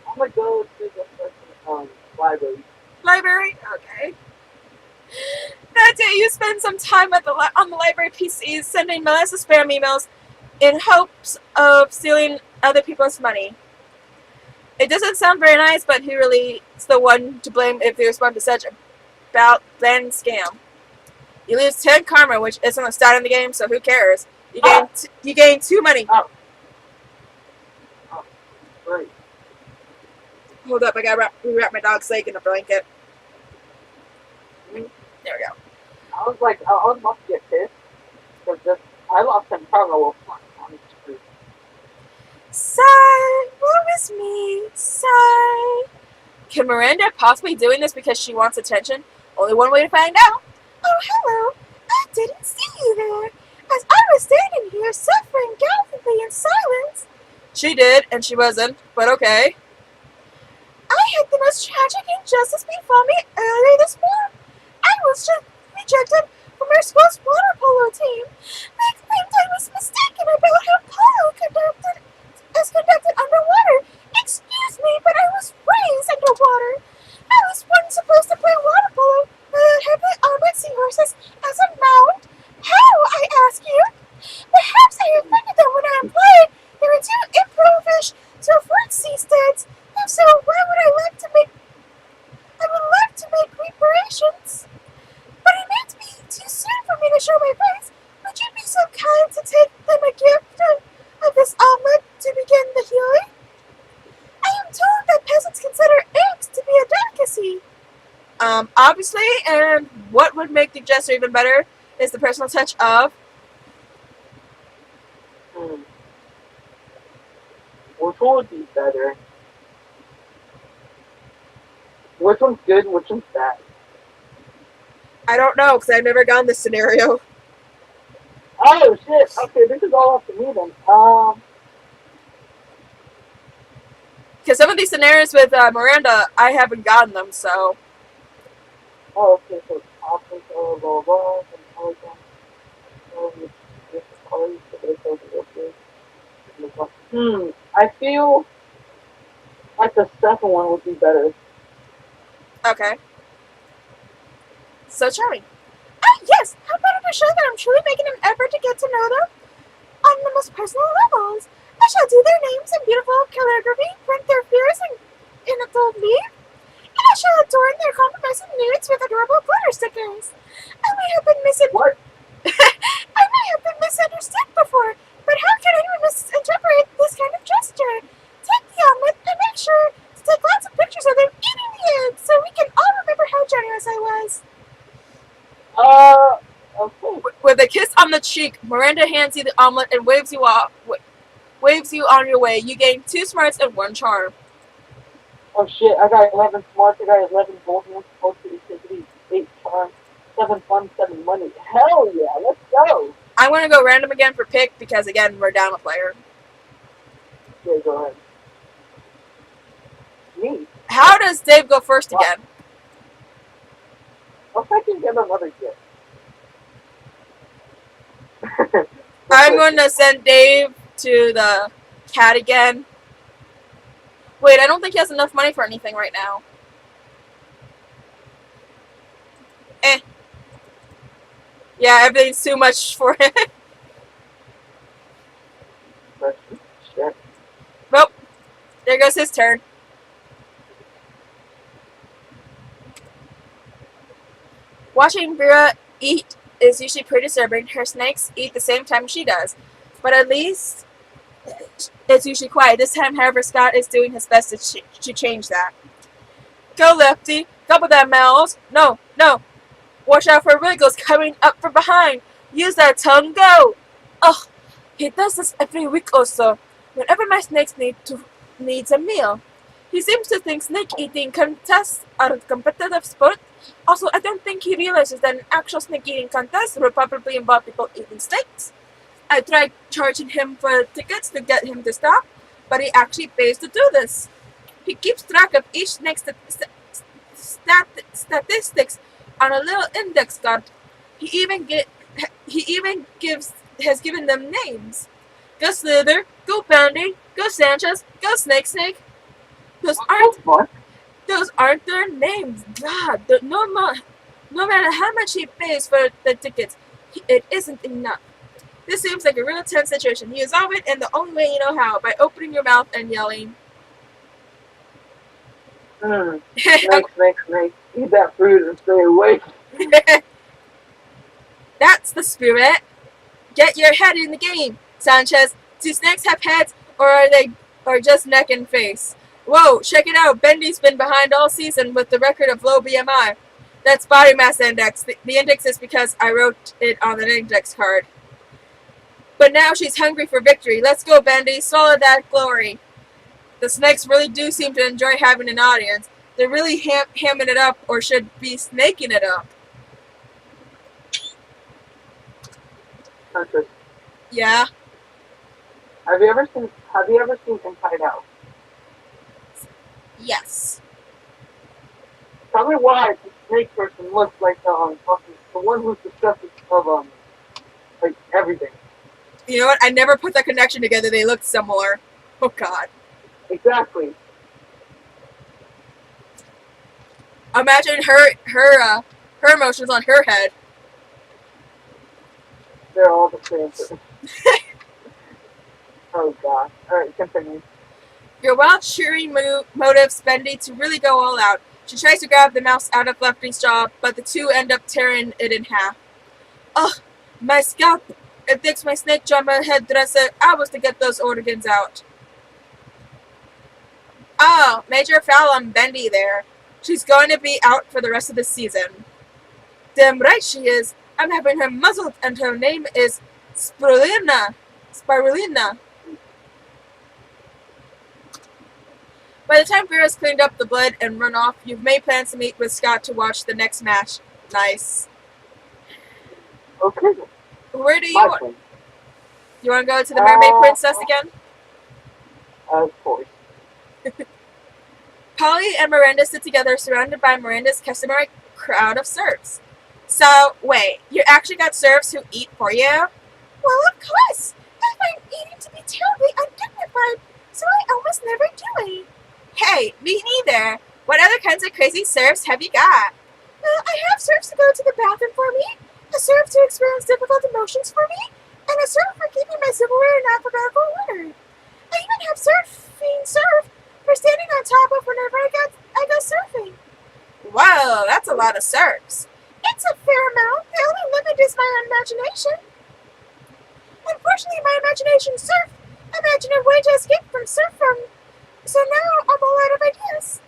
I'm gonna go to the first library. Library. Okay. That day, you spend some time at on the library PCs, sending malicious spam emails in hopes of stealing other people's money. It doesn't sound very nice, but who really is the one to blame if they respond to such a bland scam? You lose 10 karma, which isn't a stat in the game, so who cares? You gain 2 money. Oh, great. Hold up, I gotta wrap my dog's leg in a blanket. There we go. I was like, I was about to get pissed because I lost 10 karma. Well, on the street. Sigh, woe is me, sigh. Can Miranda possibly doing this because she wants attention? Only one way to find out. Oh, hello. I didn't see you there, as I was standing here suffering gallantly in silence. She did, and she wasn't, but okay. I had the most tragic injustice befall me earlier this morning. I was just rejected from our school's water polo team. They claimed I was mistaken about how polo is conducted underwater. Excuse me, but I was raised underwater. I was once supposed to play water polo with heavily armored seahorses as a mount. How, I ask you? Perhaps I offended them when I played. They were too improvised to afford seasteads. If so, why would I like to make? I would like to make reparations. But it may be too soon for me to show my face. Would you be so kind to take them a gift of this omelet to begin the healing? I am told that peasants consider eggs to be a delicacy. Obviously, and what would make the gesture even better is the personal touch of. Which one would be better? Which one's good? Which one's bad? I don't know, because I've never gone this scenario. Oh shit! Okay, this is all up to me then. Because some of these scenarios with Miranda, I haven't gotten them, so. Oh, okay, so options, blah blah blah, and I feel like the second one would be better. Okay. So charming. Ah, yes! How about I show that I'm truly making an effort to get to know them on the most personal levels? I shall do their names in beautiful calligraphy, print their fears in a gold leaf, and I shall adorn their compromising nudes with adorable glitter stickers. I may have been What? I may have been misunderstood before, but how can anyone misinterpret this kind of gesture? Take the omelet and make sure to take lots of pictures of them eating the egg so we can all remember how generous I was. Okay. With a kiss on the cheek, Miranda hands you the omelet and waves you on your way. You gain 2 smarts and 1 charm. Oh shit, I got 11 smarts, I got 11 gold, 1 supposed creativity, 8 charm, 7 fun, 7 money. Hell yeah, let's go! I'm going to go random again for pick because, again, we're down a player. Okay, go ahead. Me? How does Dave go first again? What if I can get another gift? I'm going to send Dave to the cat again. Wait, I don't think he has enough money for anything right now. Yeah, everything's too much for him. Shit. Well, there goes his turn. Watching Vera eat is usually pretty disturbing. Her snakes eat the same time she does. But at least it's usually quiet. This time, however, Scott is doing his best to change that. Go, Lefty. Gobble that, Mouse. No, no. Watch out for Wiggles coming up from behind. Use that tongue. Go. Ugh. He does this every week or so. Whenever my snakes needs a meal. He seems to think snake eating contests are a competitive sport. Also, I don't think he realizes that an actual snake eating contest would probably involve people eating snakes. I tried charging him for tickets to get him to stop, but he actually pays to do this. He keeps track of each snake's statistics on a little index card. He even has given them names. Go Slither, go Bounty, go Sanchez, go Snake Snake. Those aren't their names. God, no matter how much he pays for the tickets, it isn't enough. This seems like a real tense situation. You resolve it in the only way you know how, by opening your mouth and yelling. Snake. Eat that fruit and stay awake. That's the spirit. Get your head in the game, Sanchez. Do snakes have heads, or are they just neck and face? Whoa, check it out. Bendy's been behind all season with the record of low BMI. That's body mass index. The index is because I wrote it on the index card. But now she's hungry for victory. Let's go, Bendy. Swallow that glory. The snakes really do seem to enjoy having an audience. They're really hamming it up, or should be snaking it up. Sanchez, Yeah. have you ever seen Inside Out? Yes. Tell me why the snake person looks like the one who's disgusted of like everything. You know what? I never put that connection together. They look similar. Oh God. Exactly. Imagine her emotions on her head. They're all the same. Oh God. Alright, continue. Your wild, cheery motives Bendy to really go all out. She tries to grab the mouse out of Lefty's jaw, but the two end up tearing it in half. Ugh, my scalp! It takes my snake drama headdresser hours to get those organs out. Oh, major foul on Bendy there. She's going to be out for the rest of the season. Damn right she is. I'm having her muzzled, and her name is Spirulina. By the time Vera's cleaned up the blood and run off, you've made plans to meet with Scott to watch the next match. Nice. Okay. Where do you My want? turn. You want to go to the Mermaid Princess again? Of course. Polly and Miranda sit together, surrounded by Miranda's customary crowd of serfs. So, wait, you actually got serfs who eat for you? Well, of course. I find eating to be terribly undignified, so I almost never do it. Hey, me neither. What other kinds of crazy serfs have you got? Well, I have serfs to go to the bathroom for me, a serf to experience difficult emotions for me, and a serf for keeping my silverware in alphabetical order. I even have serf for standing on top of whenever I go surfing. Wow, that's a lot of surfs. It's a fair amount. The only limit is my imagination. Unfortunately, my imagination surf. Imagine a way to escape from surf from. So now I'm all out of ideas.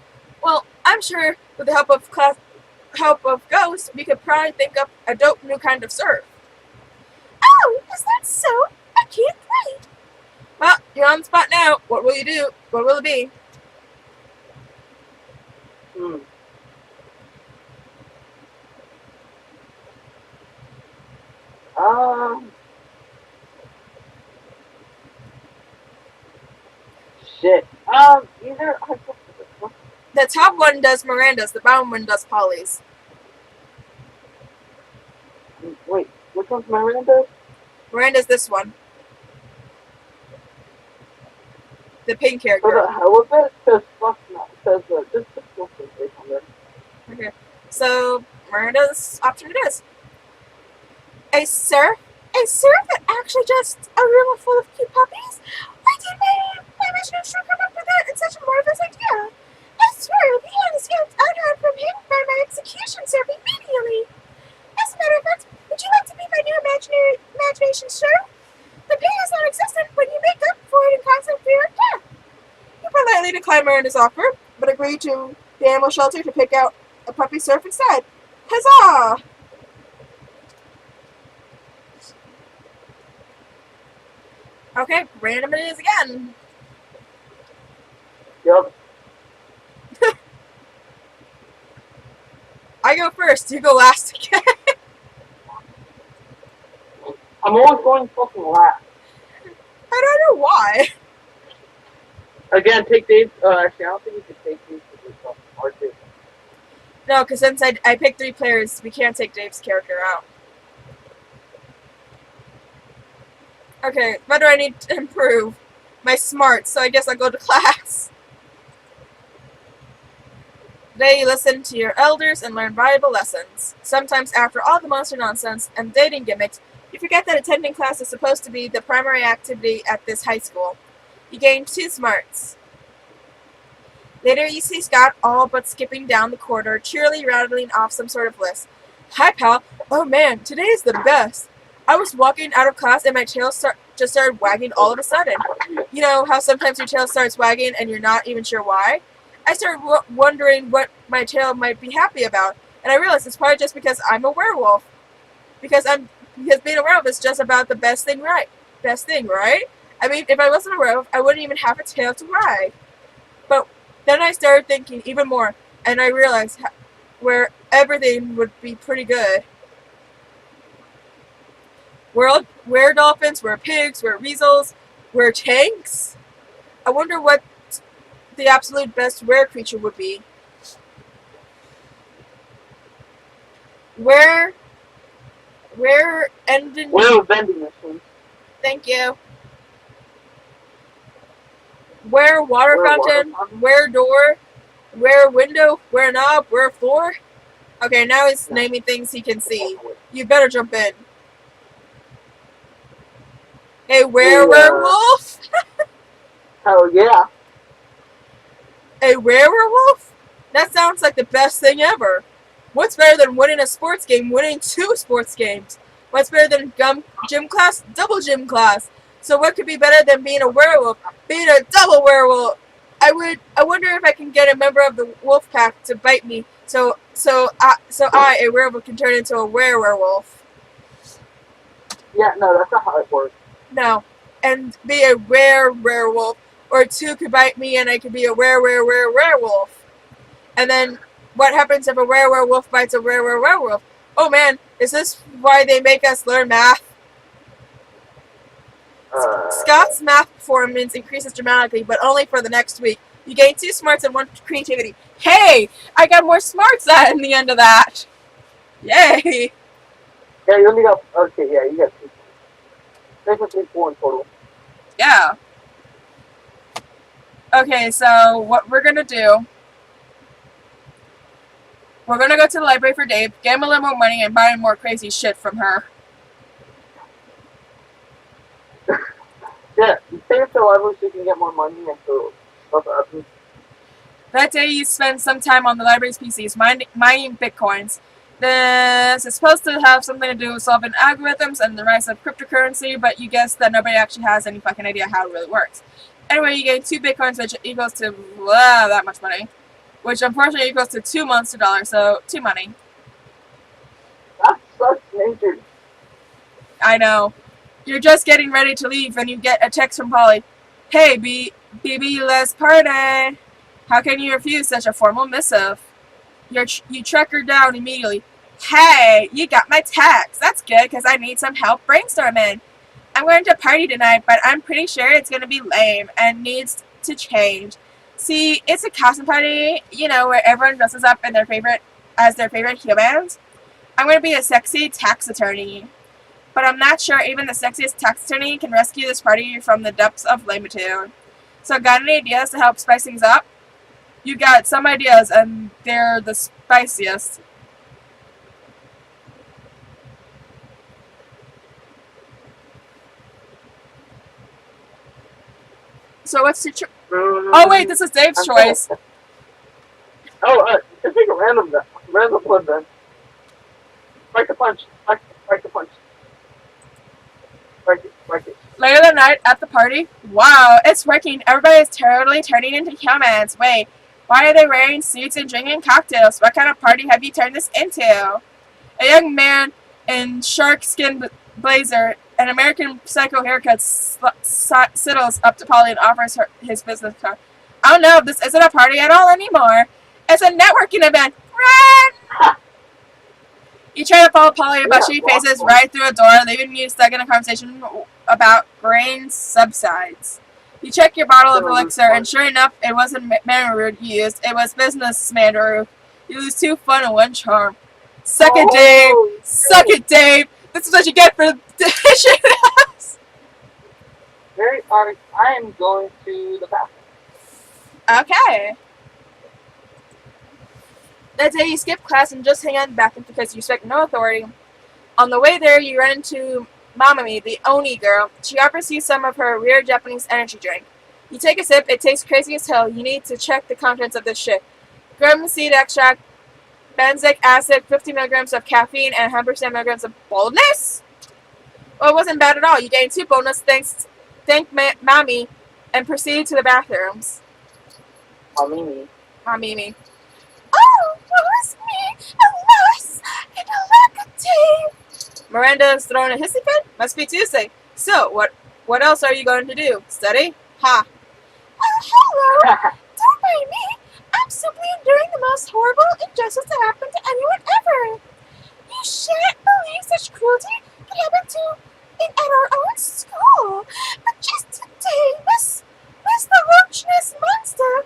Well, I'm sure with the help of ghosts, we could probably think up a dope new kind of surf. Oh, is that so? I can't wait. Well, you're on the spot now. What will you do? What will it be? Hmm. Um. Shit. Either The top one does Miranda's, the bottom one does Polly's. wait. Which one's Miranda? Miranda's this one. The pink hair For the girl. hell of it? Because fuck no. Because just put some face on there. Okay. So Miranda's option it is. A surf? A surf that actually just a room full of cute puppies? Why did my imagination come up with that in such a marvelous idea? I swear, behind the scenes, I'd heard from him by my execution surf immediately. As a matter of fact, would you like to be my new imagination surf? The pain is non-existent when you make up for it in constant fear of death. You politely declined Miranda's offer, but agreed to the animal shelter to pick out a puppy surf instead. Huzzah! Okay, random it is again. Yup. I go first, you go last again. I'm always going fucking last. I don't know why. Again, take Dave. Actually, I don't think you should take Dave for yourself. Or two. No, because since I picked 3 players, we can't take Dave's character out. Okay, what do I need to improve? My smarts, so I guess I'll go to class. Today you listen to your elders and learn valuable lessons. Sometimes after all the monster nonsense and dating gimmicks, you forget that attending class is supposed to be the primary activity at this high school. You gain 2 smarts. Later you see Scott all but skipping down the corridor, cheerily rattling off some sort of list. Hi, pal. Oh man, today is the best. I was walking out of class and my tail just started wagging all of a sudden. You know how sometimes your tail starts wagging and you're not even sure why? I started wondering what my tail might be happy about, and I realized it's probably just because I'm a werewolf. Because being a werewolf is just about the best thing, right? I mean, if I wasn't a werewolf, I wouldn't even have a tail to wag. But then I started thinking even more, and I realized where everything would be pretty good. Were dolphins, were pigs, were weasels, were tanks. I wonder what the absolute best were creature would be. Where ended... Where a vending machine? Thank you. Where water Where fountain, water fountain? where door, where window, where knob, where floor. Okay, now he's naming things he can see. You better jump in. A werewolf? Hell yeah. A werewolf? That sounds like the best thing ever. What's better than winning a sports game, winning 2 sports games? What's better than gym class, double gym class? So what could be better than being a werewolf? Being a double werewolf. I wonder if I can get a member of the wolf pack to bite me, so I, a werewolf, can turn into a werewolf. Yeah, no, that's not how it works. No, and be a werewolf, or 2 could bite me, and I could be a werewolf. And then what happens if a werewolf bites a werewolf? Oh man, is this why they make us learn math? Scott's math performance increases dramatically, but only for the next week. You gain 2 smarts and 1 creativity. Hey, I got more smarts at the end of that. Yay! Yeah, you only got. Okay, yeah, you got 2. Technically 4 in total. Yeah. Okay, so what we're gonna do, we're gonna go to the library for Dave, get him a little more money, and buy him more crazy shit from her. Yeah, you pay it to level so you can get more money and so stuff happens. That day you spend some time on the library's PCs mining bitcoins. This is supposed to have something to do with solving algorithms and the rise of cryptocurrency, but you guess that nobody actually has any fucking idea how it really works. Anyway, you gain 2 bitcoins, which equals to that much money, which unfortunately equals to 2 monster dollars, so 2 money. That's such major. I know. You're just getting ready to leave and you get a text from Polly. Hey, BB, let's party. How can you refuse such a formal missive? You track her down immediately. Hey, you got my text. That's good because I need some help brainstorming. I'm going to party tonight, but I'm pretty sure it's going to be lame and needs to change. See, it's a costume party, where everyone dresses up in their favorite humans. I'm going to be a sexy tax attorney. But I'm not sure even the sexiest tax attorney can rescue this party from the depths of lamitude. So got any ideas to help spice things up? You got some ideas, and they're the spiciest. So what's your Oh wait, this is Dave's choice. You can pick a random one then. Strike the punch. Strike the punch. Strike it. Later that night at the party, wow, it's working. Everybody's totally turning into humans. Wait, why are they wearing suits and drinking cocktails? What kind of party have you turned this into? A young man in shark skin blazer and American Psycho haircut sidles up to Polly and offers her his business card. Oh no, this isn't a party at all anymore. It's a networking event. Run! You try to follow Polly, but she faces right through a door, leaving you stuck in a conversation about grain subsides. You check your bottle of elixir, and sure enough, it wasn't Mandarin you used. It was business Mandarin. You lose 2 fun and 1 charm. Suck it, Dave! Suck it, Dave! This is what you get for dishing us! Very sorry. I am going to the bathroom. Okay. That day you skip class and just hang out in the bathroom because you expect no authority. On the way there, you run into Mamami, the Oni girl. She offers you some of her weird Japanese energy drink. You take a sip, it tastes crazy as hell. You need to check the contents of this shit. Gum seed extract, benzoic acid, 50 milligrams of caffeine, and 100% milligrams of boldness? Well, it wasn't bad at all. You gained 2 bonus, thank Mami, and proceed to the bathrooms. Mamimi. Oh, woe is me, alas, and alacrity. Miranda's throwing a hissy fit? Must be Tuesday. So, what else are you going to do? Study? Ha. Oh, hello. Don't mind me. I'm simply enduring the most horrible injustice to happen to anyone ever. You shan't believe such cruelty can happen at our own school. But just today, Miss the Loch Ness Monster,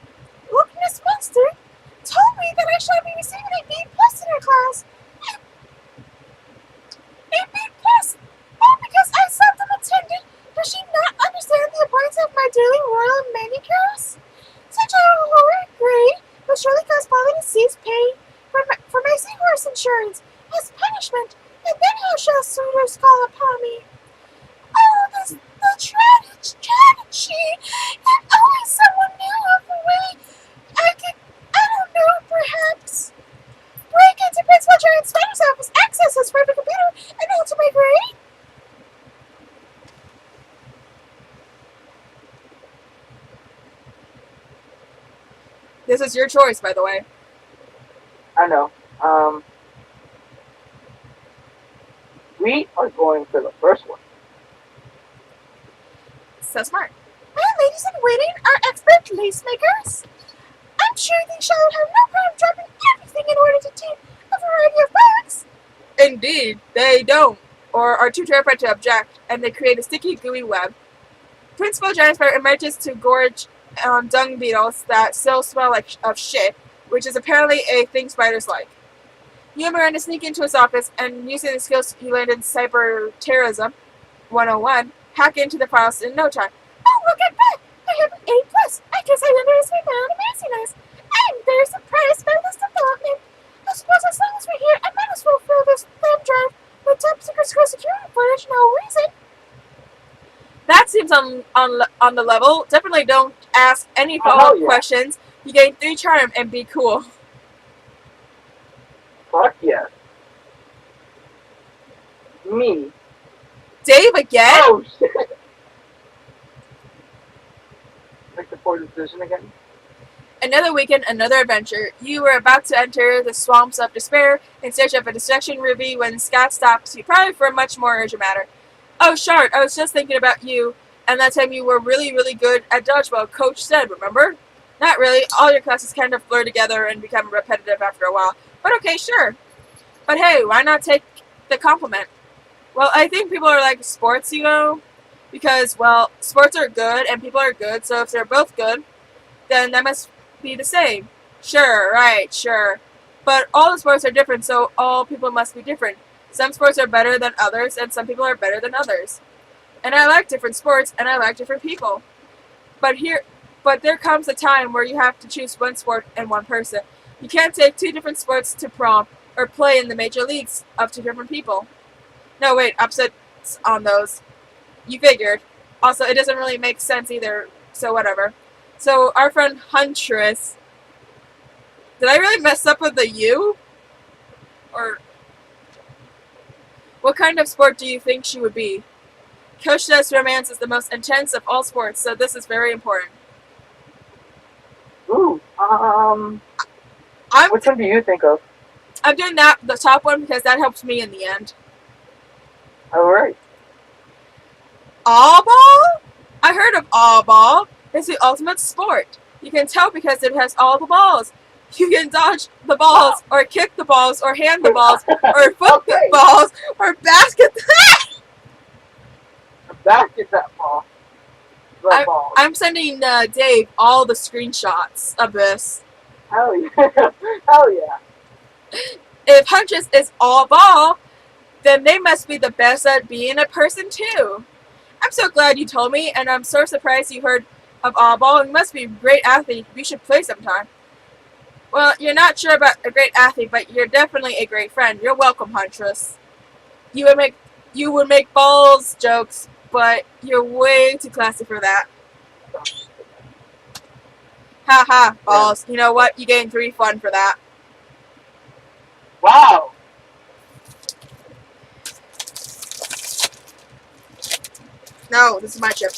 told me that I shall be receiving a B+ in her class. A B+? All because I seldom attended. Does she not understand the importance of my daily royal manicures? Such a horrid grade will surely cause Polly to cease paying for my seahorse insurance as punishment, and then how shall suitors call upon me? Oh, the tragedy! If only someone knew of the way I don't know, perhaps break into Principal Giant Spider's office, access his private computer, and alter my grade? This is your choice, by the way. I know. We are going for the first one. So smart. Well, ladies in waiting are expert lace makers. I'm sure they shall have no problem dropping everything in order to obtain a variety of bugs. Indeed, they don't, or are too terrified to object, and they create a sticky, gooey web. Principal Giant Spider emerges to gorge on dung beetles that still smell like of shit, which is apparently a thing spiders like. You and Miranda sneak into his office, and using the skills you learned in Cyber Terrorism 101, hack into the files in no time. Oh, look at that! I have an A+. I guess I underestimated my own amazingness. I am very surprised by this development. I suppose as long as we're here, I might as well fill this thumb drive with top secret security footage, no reason. That seems on the level. Definitely don't ask any follow-up questions. You gain 3 charm and be cool. Fuck yes. Me. Dave again? Oh shit. Make the poor decision again. Another weekend, another adventure. You were about to enter the swamps of despair in search of a distraction ruby when Scott stops you, probably for a much more urgent matter. Oh, Shart, I was just thinking about you, and that time you were really, really good at dodgeball, Coach said, remember? Not really. All your classes kind of blur together and become repetitive after a while. But okay, sure. But hey, why not take the compliment? Well, I think people are like sports, because, well, sports are good and people are good, so if they're both good, then that must be the same. Sure, right, sure. But all the sports are different, so all people must be different. Some sports are better than others, and some people are better than others. And I like different sports, and I like different people. But there comes a time where you have to choose one sport and one person. You can't take 2 different sports to prom or play in the major leagues of 2 different people. No, wait, upsets on those. You figured. Also, it doesn't really make sense either, so whatever. So, our friend Huntress. Did I really mess up with the U? Or. What kind of sport do you think she would be? Coach says romance is the most intense of all sports, so this is very important. Ooh. I'm Which one do you think of? I'm doing the top one, because that helps me in the end. Alright. All ball? I heard of all ball. It's the ultimate sport. You can tell because it has all the balls. You can dodge the balls, or kick the balls, or hand the balls, or foot the balls, or basket Basket that ball. That ball. I'm sending Dave all the screenshots of this. Hell yeah. Hell yeah. If Huntress is all ball, then they must be the best at being a person too. I'm so glad you told me, and I'm so surprised you heard of all ball. You must be a great athlete. We should play sometime. Well, you're not sure about a great athlete, but you're definitely a great friend. You're welcome, Huntress. You would make balls jokes, but you're way too classy for that. Ha ha, balls. You know what? You gain 3 fun for that. Wow. No, this is my chip.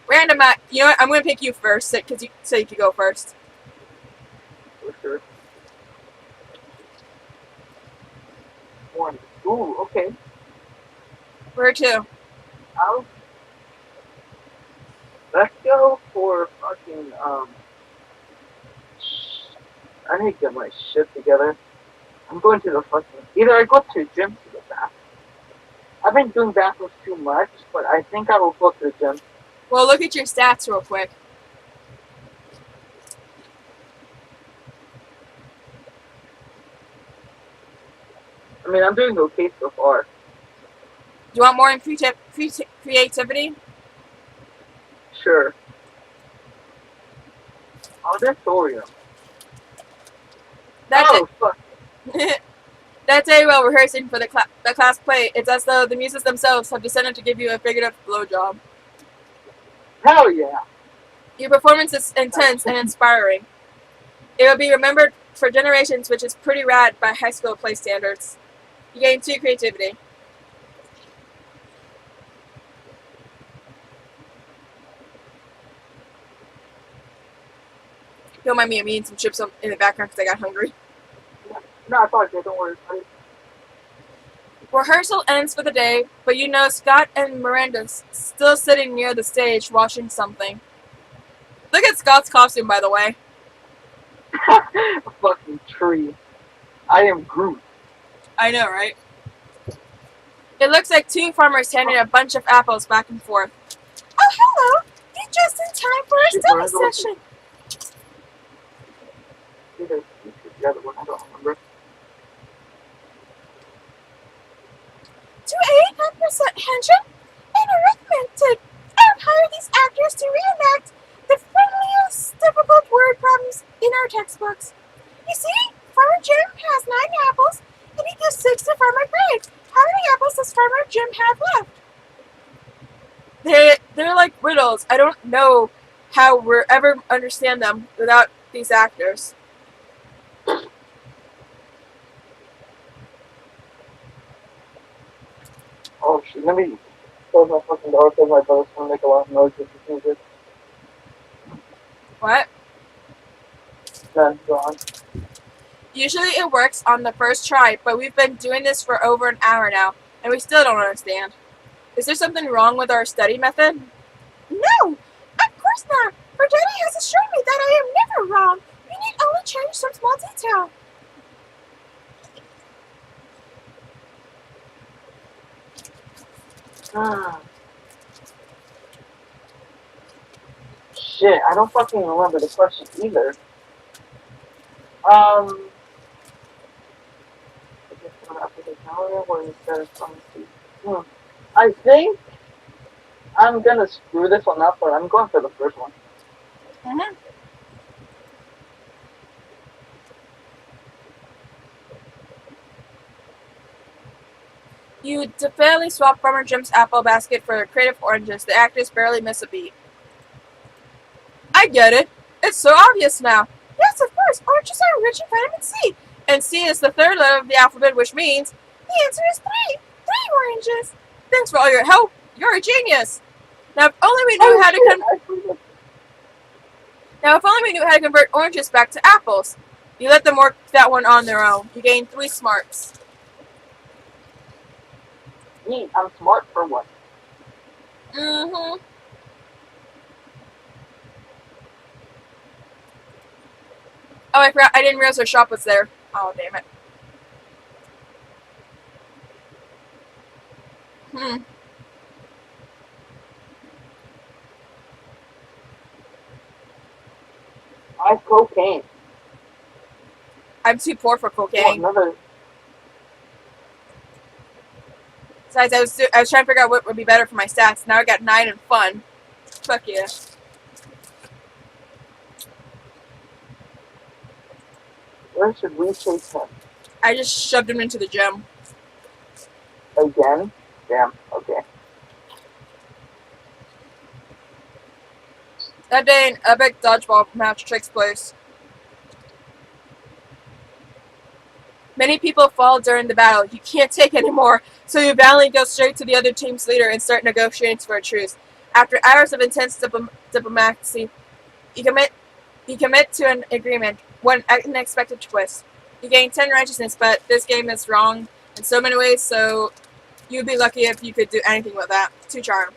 Random, you know what? I'm gonna pick you first, so you can go first. For sure. One. Ooh, okay. Where to? Let's go for fucking, I need to get my shit together. I'm going to the fucking, either I go to the gym to the bathroom. I've been doing bathrooms too much, but I think I will go to the gym. Well, look at your stats real quick. I mean, I'm doing okay so far. Do you want more in creativity? Sure. Oh, that's Oreo. Fuck. That day while rehearsing for the class play, it's as though the muses themselves have descended to give you a figurative blowjob. Hell yeah. Your performance is intense and inspiring. It will be remembered for generations, which is pretty rad by high school play standards. You gain 2 creativity. Don't mind me, I'm eating some chips in the background because I got hungry. No, I thought don't worry. Rehearsal ends for the day, but you know Scott and Miranda's still sitting near the stage watching something. Look at Scott's costume, by the way. A fucking tree. I am Groot. I know, right? It looks like 2 farmers handed a bunch of apples back and forth. Oh, hello! You're just in time for a study session. The other one, I don't remember. To aid Professor Hendren in arithmetic, I've hired these actors to reenact the friendliest difficult word problems in our textbooks. You see, Farmer Jim has 9 apples, and he gives 6 to Farmer Greg. How many apples does Farmer Jim have left? They're like riddles. I don't know how we'll ever understand them without these actors. Oh shit, let me close my fucking door because my brother's gonna make a lot of noise with this music. What? Then go on. Usually it works on the first try, but we've been doing this for over an hour now, and we still don't understand. Is there something wrong with our study method? No! Of course not! For Daddy has assured me that I am never wrong. We need only change some small detail. Ah. Shit, I don't fucking remember the question either. I guess what after the calendar where instead of pharmacy. I think I'm gonna screw this one up, but I'm going for the first one. Mm-hmm. You fairly swap Farmer Jim's apple basket for creative oranges. The actors barely miss a beat. I get it. It's so obvious now. Yes, of course. Oranges are rich in vitamin C. And C is the third letter of the alphabet, which means the answer is three. Three oranges. Thanks for all your help. You're a genius. Now, if only we knew Oh how shit! to now, if only we knew how to convert oranges back to apples. You let them work that one on their own. You gain 3 smarts. Me, I'm smart for what? Mm-hmm. Oh, I forgot. I didn't realize our shop was there. Oh, damn it. Hmm. I have cocaine. I'm too poor for Oh, cocaine. another. Besides, I was trying to figure out what would be better for my stats. Now I got 9 and fun. Fuck yeah. Where should we take him? I just shoved him into the gym. Again? Damn. Okay. That day, an epic dodgeball match takes place. Many people fall during the battle. You can't take anymore, so you valiantly go straight to the other team's leader and start negotiating for a truce. After hours of intense diplomacy, you commit to an agreement. One unexpected twist. You gain 10 righteousness, but this game is wrong in so many ways, so you'd be lucky if you could do anything with that. 2 charm.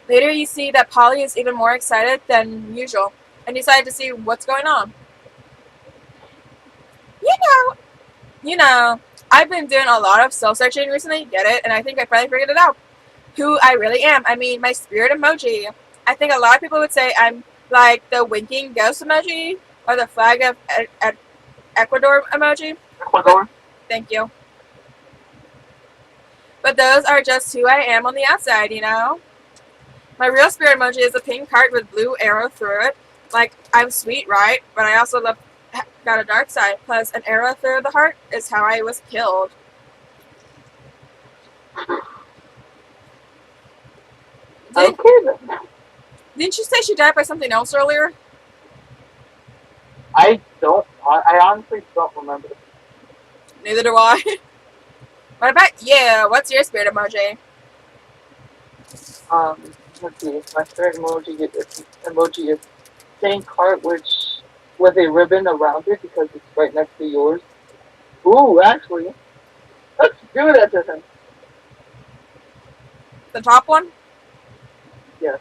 Later, you see that Polly is even more excited than usual, and decide to see what's going on. You know, I've been doing a lot of soul searching recently, get it? And I think I finally figured it out. Who I really am. I mean, my spirit emoji. I think a lot of people would say I'm like the winking ghost emoji or the flag of Ecuador emoji. Ecuador? Thank you. But those are just who I am on the outside, you know? My real spirit emoji is a pink heart with blue arrow through it. Like, I'm sweet, right? But I also got a dark side. Plus, an arrow through the heart is how I was killed. Didn't, Okay then. didn't you say she died by something else earlier? I don't. I honestly don't remember. Neither do I. What about you? What's your spirit emoji? Let's see. My third emoji is pink heart, which with a ribbon around it because it's right next to yours. Ooh, actually, let's do that to him. The top one? Yes.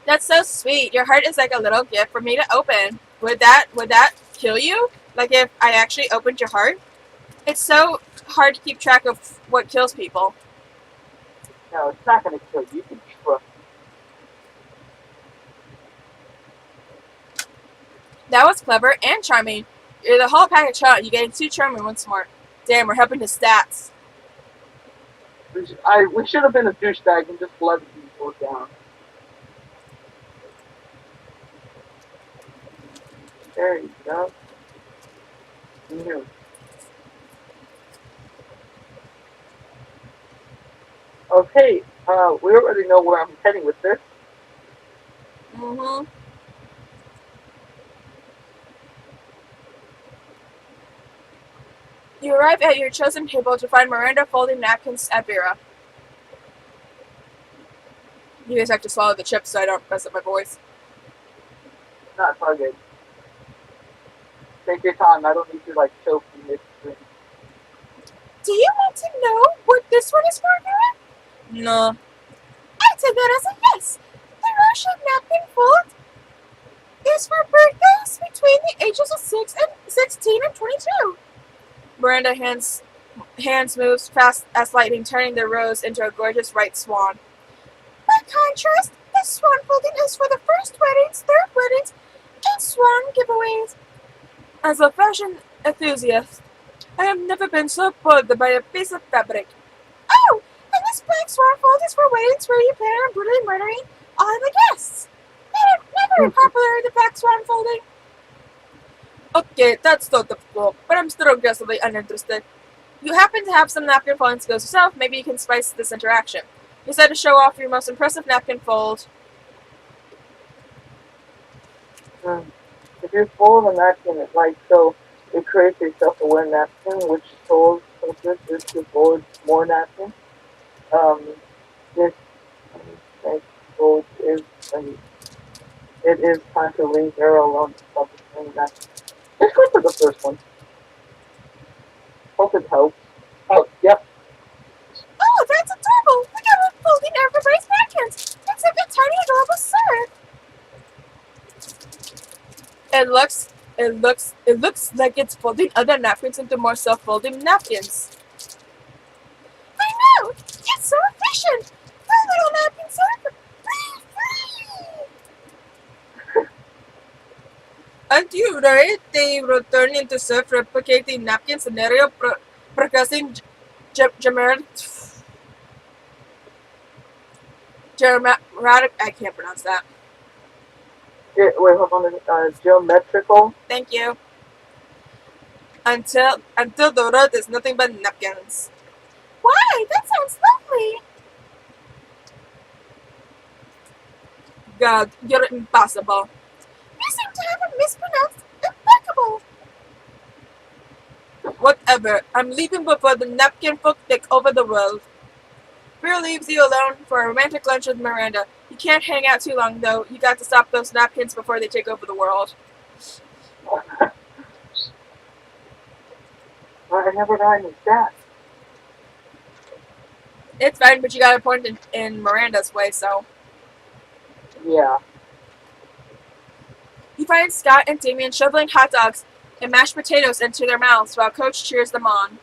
That's so sweet. Your heart is like a little gift for me to open. Would that kill you? Like if I actually opened your heart? It's so hard to keep track of what kills people. No, it's not gonna kill you. You can trust. That was clever and charming. You're the whole package, huh? You getting 2 charming, 1 smart. Damn, we're helping his stats. We should have been a douchebag and just let people down. There you go. Mhm. Okay, we already know where I'm heading with this. Mm-hmm. You arrive at your chosen table to find Miranda folding napkins at Vera. You guys have to swallow the chips so I don't mess up my voice. Not target. Take your time. I don't need to like choke in this drink. Do you want to know what this one is for, Vera? No. I take that as a yes. The Russian napkin fold is for birthdays between the ages of 16 and 22. Miranda hands moves fast as lightning, turning the rose into a gorgeous white swan. By contrast, the swan folding is for the first weddings, third weddings, and swan giveaways. As a fashion enthusiast, I have never been so bothered by a piece of fabric. Oh, and this black swan fold is for weddings where you plan on brutally murdering all the guests. They are never popular in the black swan folding. Okay, that's so difficult, but I'm still aggressively uninterested. You happen to have some napkin folding skills yourself, maybe you can spice this interaction. You decide to show off your most impressive napkin fold. Mm. If you fold a napkin, it creates a self-aware napkin, which soul's purpose is to fold more napkins. Um, this next fold is um, it is time to leave Arrow alone to stop the napkin. Let's go for the first one. Hope it helps. Oh, yep. Oh, that's adorable! Look at her folding everybody's napkins! It's like a tiny adorable sir! It looks like it's folding other napkins into more self-folding napkins. I know! It's so efficient! The little napkins are free! And you right? They return into self-replicating napkin scenario progressing dramatic. I can't pronounce that. Wait, hold on. Geometrical. Thank you. Until the road is nothing but napkins. Why? That sounds lovely. God, you're impossible. You seem to have a mispronounced impeccable. Whatever. I'm leaving before the napkin folk take over the world. Fear leaves you alone for a romantic lunch with Miranda. You can't hang out too long, though. You got to stop those napkins before they take over the world. I never got any stats. It's fine, but you got to point in Miranda's way, so. Yeah. You find Scott and Damien shoveling hot dogs and mashed potatoes into their mouths while Coach cheers them on.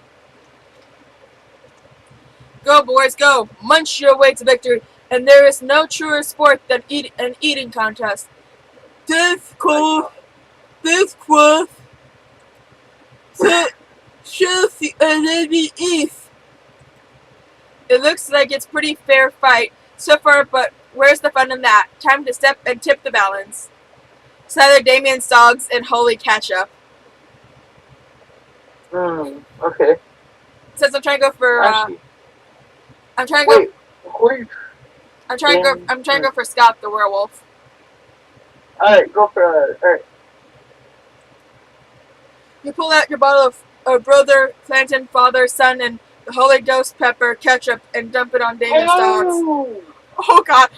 Go, boys, go! Munch your way to victory, and there is no truer sport than an eating contest. This course, so shows the enemy east. It looks like it's pretty fair fight so far, but where's the fun in that? Time to step and tip the balance. Slather Damien's dogs in holy ketchup. Okay. Says I'm trying to go for. Actually, I'm trying to go. wait. Wait. I'm trying to go. I'm trying to go for Scott the werewolf. Alright, go for alright. You pull out your bottle of brother, plantain, father, son, and the Holy Ghost pepper ketchup and dump it on Damien's dogs. Oh God!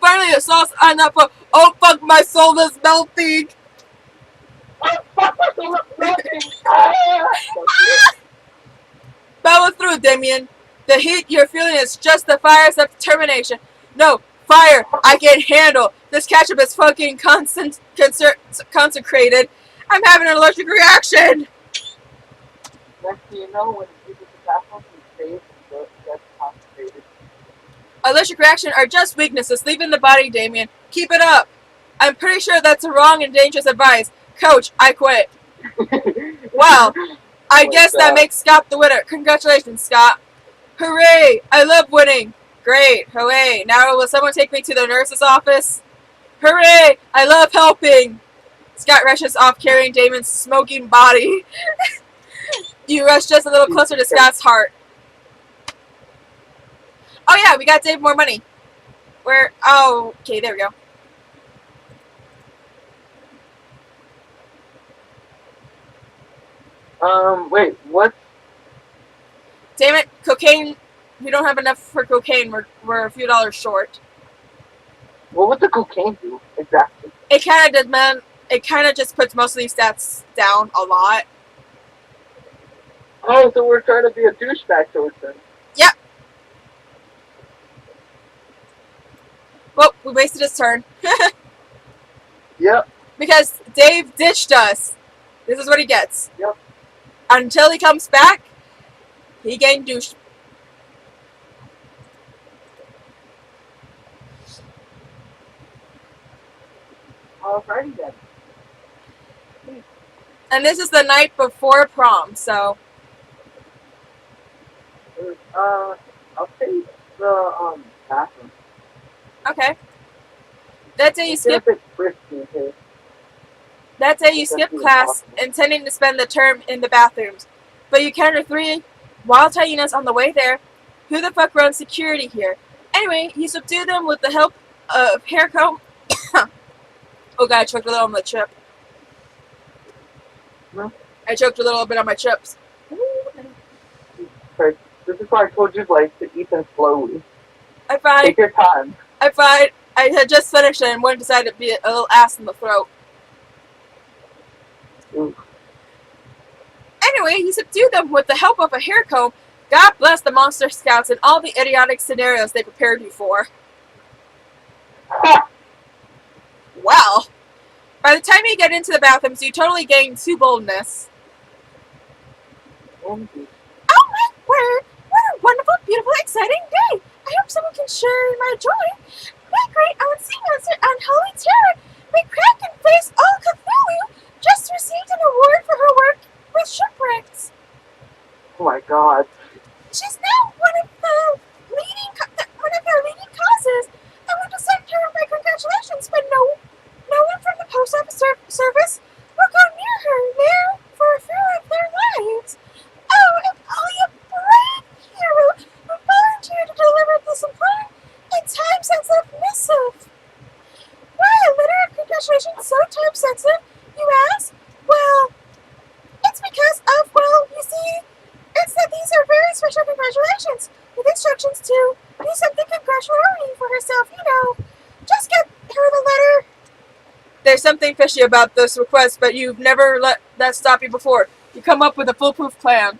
Finally the sauce on that foot. Oh fuck! My soul is melting. Power through, Damien. The heat you're feeling is just the fires of determination. No, fire I can handle. This ketchup is fucking consecrated. I'm having an allergic reaction. Next thing you know, when you get the bathroom, you save that's concentrated. Allergic reactions are just weaknesses leaving the body, Damien. Keep it up. I'm pretty sure that's wrong and dangerous advice. Coach, I quit. Wow. I guess that makes Scott the winner. Congratulations, Scott. Hooray! I love winning. Great. Hooray. Now will someone take me to the nurse's office? Hooray! I love helping. Scott rushes off carrying Damon's smoking body. You rush just a little closer to Scott's heart. Oh yeah, we got Dave more money. Where? Oh, okay, there we go. Wait, what? Damn it, cocaine. We don't have enough for cocaine. We're a few dollars short. What would the cocaine do exactly? It kind of did, man. It kind of just puts most of these stats down a lot. Oh, so we're trying to be a douchebag towards them. Yep. Well, we wasted his turn. Yep. Because Dave ditched us. This is what he gets. Yep. Until he comes back, he gained douche. Alrighty then. And this is the night before prom, so. I'll take the bathroom. Okay. That day you It's a skip. bit frisky here. That day you skip Definitely class, possible. intending to spend the term in the bathrooms, but you encounter 3 wild hyenas on the way there. Who the fuck runs security here? Anyway, you subdue them with the help of hair comb. Oh god, I choked a little on the chip. No. I choked a little bit on my chips. Okay. This is why I told you like to eat them slowly. I find Take your time. I had just finished it and one decided to be a little ass in the throat. Ooh. Anyway, you subdue them with the help of a hair comb. God bless the monster scouts and all the idiotic scenarios they prepared you for. Well, by the time you get into the bathrooms, you totally gain 2 boldness. Oh my word! What a wonderful, beautiful, exciting day! I hope someone can share my joy. My great aunt sea monster, Unholy Terror, my kraken face, all Cthulhu, just received an award for her work with shipwrecks. Oh my god. She's now one of their leading causes. I want to send her my congratulations, but no one from the post office service will go near her there for fear of their lives. Oh, and only a brave hero who volunteered to deliver this important and time-sensitive missive. Why a letter of congratulations so time-sensitive, you ask? Well, it's because of, you see, it's that these are very special congratulations with instructions to do something congratulatory for herself, Just get her the letter. There's something fishy about this request, but you've never let that stop you before. You come up with a foolproof plan.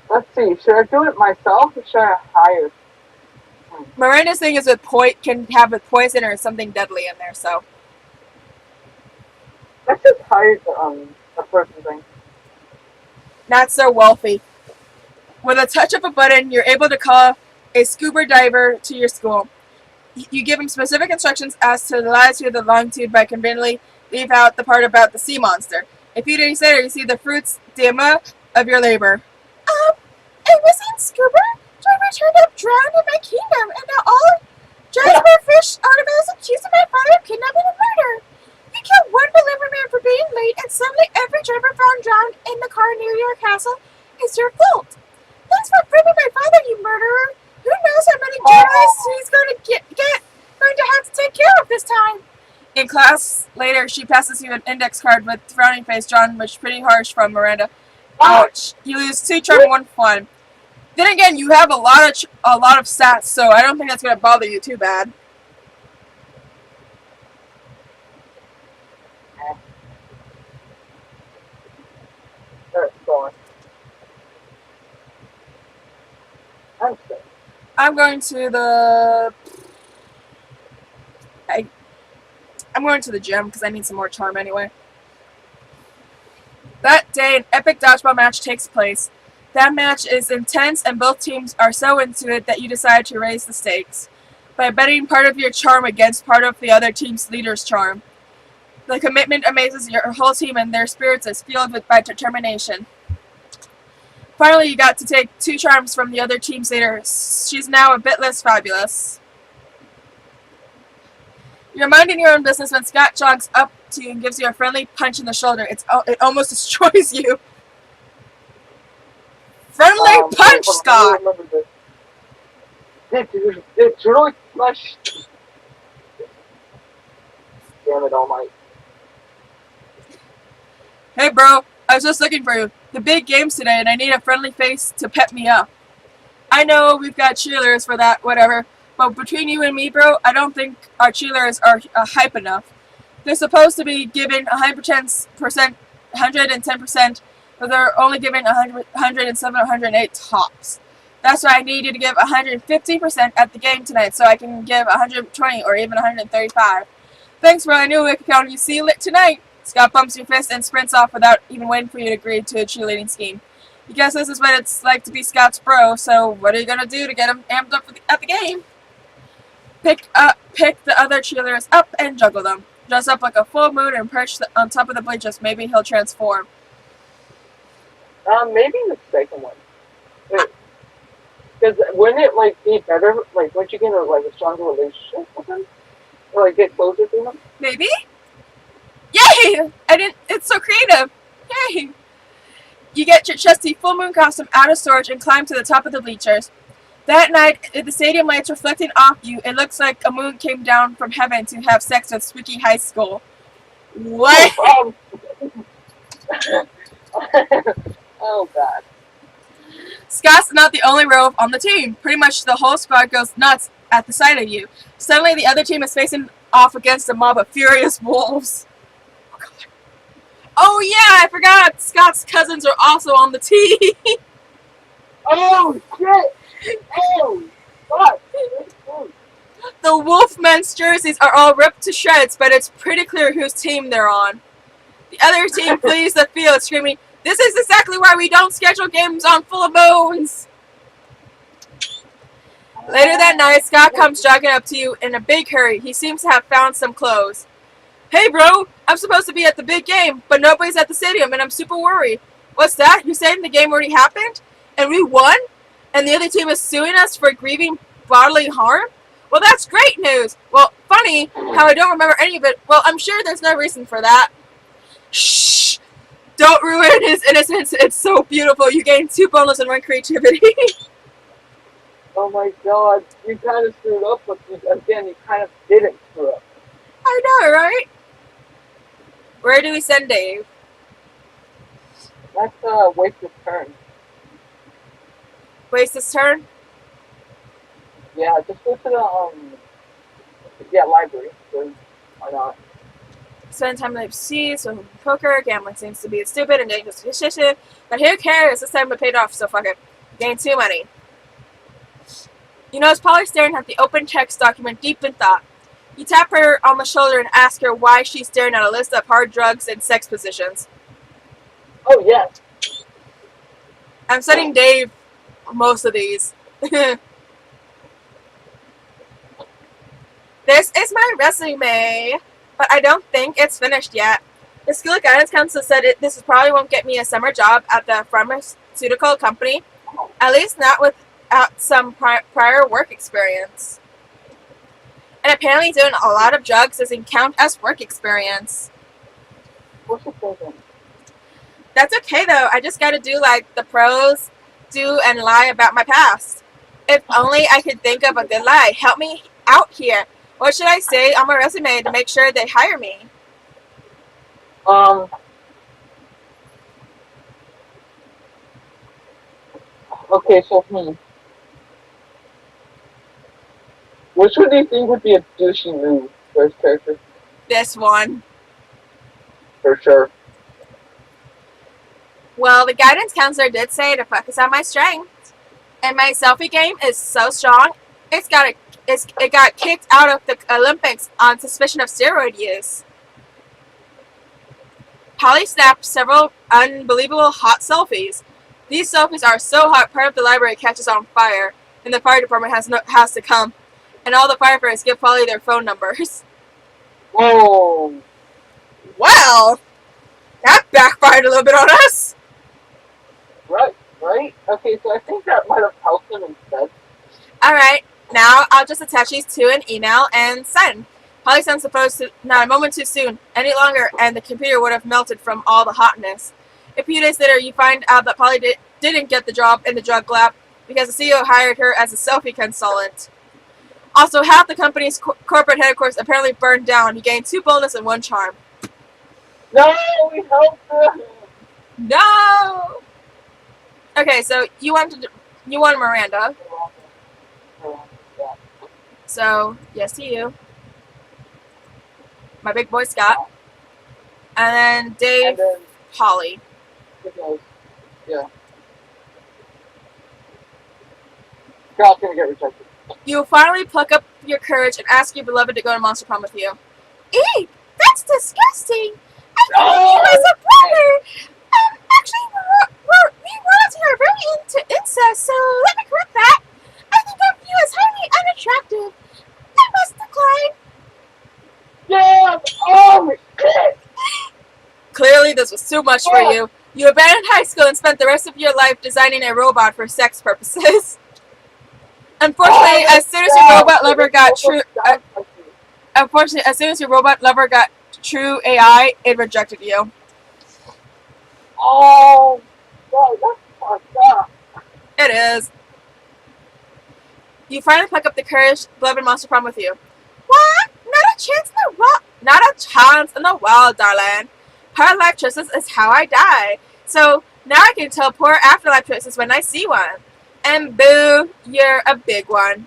Let's see. Should I do it myself or should I hire? Miranda's thing is can have with poison or something deadly in there, so. Let's just hire the person thing. Not so wealthy. With a touch of a button, you're able to call a scuba diver to your school. You give him specific instructions as to the latitude and the longitude by conveniently leave out the part about the sea monster. A few days later, you see the fruits of your labor. I was in scuba. Driver turned up drowned in my kingdom, and now all Jasper Fish Artemis accused of my father of kidnapping and murder. You killed one delivery man for being late, and suddenly every driver found drowned in the car near your castle is your fault. Thanks for bringing my father, you murderer. Who knows how many journalists he's going to have to take care of this time. In class later, she passes you an index card with frowning face drawn, which pretty harsh from Miranda. Ouch! You lose 2 charm and 1 fun. Then again, you have a lot of stats, so I don't think that's going to bother you too bad. I'm going to the. I'm going to the gym because I need some more charm anyway. That day, an epic dodgeball match takes place. That match is intense, and both teams are so into it that you decide to raise the stakes by betting part of your charm against part of the other team's leader's charm. The commitment amazes your whole team, and their spirits is fueled by determination. Finally, you got to take 2 charms from the other team's leader. She's now a bit less fabulous. You're minding your own business when Scott jogs up to you and gives you a friendly punch in the shoulder. It almost destroys you. Friendly Wait, punch, hold on, let Scott! me remember this. It's really flesh. Damn it, all night. Hey, bro, I was just looking for you. The big game's today, and I need a friendly face to pep me up. I know we've got cheerleaders for that, whatever, but between you and me, bro, I don't think our cheerleaders are hype enough. They're supposed to be given 110%, but they're only giving 107, 108 tops. That's why I need you to give 150% at the game tonight, so I can give 120 or even 135. Thanks, bro. I knew we could count on you. See you tonight. Scott bumps your fist and sprints off without even waiting for you to agree to a cheerleading scheme. You guess this is what it's like to be Scott's bro, so what are you going to do to get him amped up at the game? Pick the other cheerleaders up and juggle them. Dress up like a full moon and perch on top of the bleachers. Maybe he'll transform. Maybe the second one. Because wouldn't it like be better? Like, wouldn't you get a stronger relationship with him, or like get closer to him? Maybe? Yay! It's so creative! Yay! You get your trusty full moon costume out of storage and climb to the top of the bleachers. That night, with the stadium lights reflecting off you, it looks like a moon came down from heaven to have sex with Spooky High School. What? Oh god. Scott's not the only rogue on the team. Pretty much the whole squad goes nuts at the sight of you. Suddenly, the other team is facing off against a mob of furious wolves. Oh yeah, I forgot. Scott's cousins are also on the team. Oh shit! Oh fuck! The Wolfmen's jerseys are all ripped to shreds, but it's pretty clear whose team they're on. The other team flees the field, screaming, "This is exactly why we don't schedule games on full moons!" Later that night, Scott comes jogging up to you in a big hurry. He seems to have found some clothes. "Hey, bro, I'm supposed to be at the big game, but nobody's at the stadium, and I'm super worried." "What's that? You're saying the game already happened? And we won? And the other team is suing us for grieving bodily harm? Well, that's great news. Well, funny how I don't remember any of it. Well, I'm sure there's no reason for that." Shh! Don't ruin his innocence. It's so beautiful. You gain 2 bonus and 1 creativity. Oh my god, you kind of screwed up, but again, you kind of didn't screw up. I know, right? Where do we send Dave? Let's waste his turn. Waste his turn? Yeah, just go to the library. So why not? Spend time in the sea, so poker, gambling seems to be stupid and dangerous decision, but who cares? This time it paid off, so fuck it. Gain 2 money. You notice Polly staring at the open text document deep in thought. You tap her on the shoulder and ask her why she's staring at a list of hard drugs and sex positions. Oh yes. I'm sending Dave most of these. This is my resume, but I don't think it's finished yet. The school guidance counselor said this probably won't get me a summer job at the pharmaceutical company, at least not without some prior work experience. And apparently doing a lot of drugs doesn't count as work experience. What's the problem? That's okay though, I just gotta do like the pros do and lie about my past. If only I could think of a good lie. Help me out here. What should I say on my resume to make sure they hire me? Okay, so which one do you think would be a douchey move for his character? This one. For sure. Well, the guidance counselor did say to focus on my strengths. And my selfie game is so strong, it got kicked out of the Olympics on suspicion of steroid use. Polly snapped several unbelievable hot selfies. These selfies are so hot, part of the library catches on fire, and the fire department has to come. And all the firefighters give Polly their phone numbers. Whoa. Well, that backfired a little bit on us. Right. right? Okay, so I think that might have helped him instead. Alright, now I'll just attach these to an email and send. Polly sends the photos not a moment too soon, any longer, and the computer would have melted from all the hotness. A few days later, you find out that Polly didn't get the job in the drug lab because the CEO hired her as a selfie consultant. Also, half the company's corporate headquarters apparently burned down. You gained 2 bonus and 1 charm. No, we helped him. No! Okay, so you won Miranda. Yeah. So, yes to you. My big boy Scott. And then Dave, And then, Holly. because, yeah. Scott's gonna get rejected. You finally pluck up your courage and ask your beloved to go to Monster Prom with you. Eek! That's disgusting! I thought you as a brother! Actually, we royalty are very into incest, so let me correct that. I think of you as highly unattractive. I must decline. Yeah! Oh, shit! Clearly, this was too much for you. You abandoned high school and spent the rest of your life designing a robot for sex purposes. Unfortunately, as soon as your robot lover got true, AI, it rejected you. Oh, God, that's fucked up. It is. You finally pluck up the courage, beloved Monster Prom with you. What? Not a chance in the world. Not a chance in the world, darling. Her life choices is how I die. So now I can tell poor afterlife choices when I see one. And boo, you're a big one.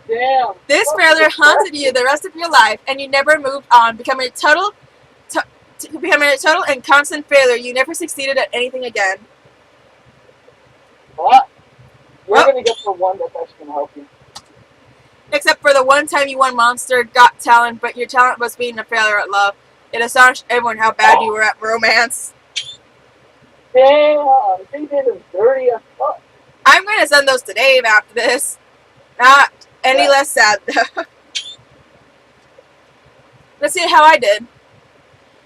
Damn. This failure haunted you the rest of your life, and you never moved on, becoming a total and constant failure. You never succeeded at anything again. What? You're gonna get the one that's actually gonna help you. Except for the one time you won Monster Got Talent, but your talent was being a failure at love. It astonished everyone how bad you were at romance. Damn, they did him dirty as fuck. I'm going to send those to Dave after this. Not any less sad, though. Let's see how I did.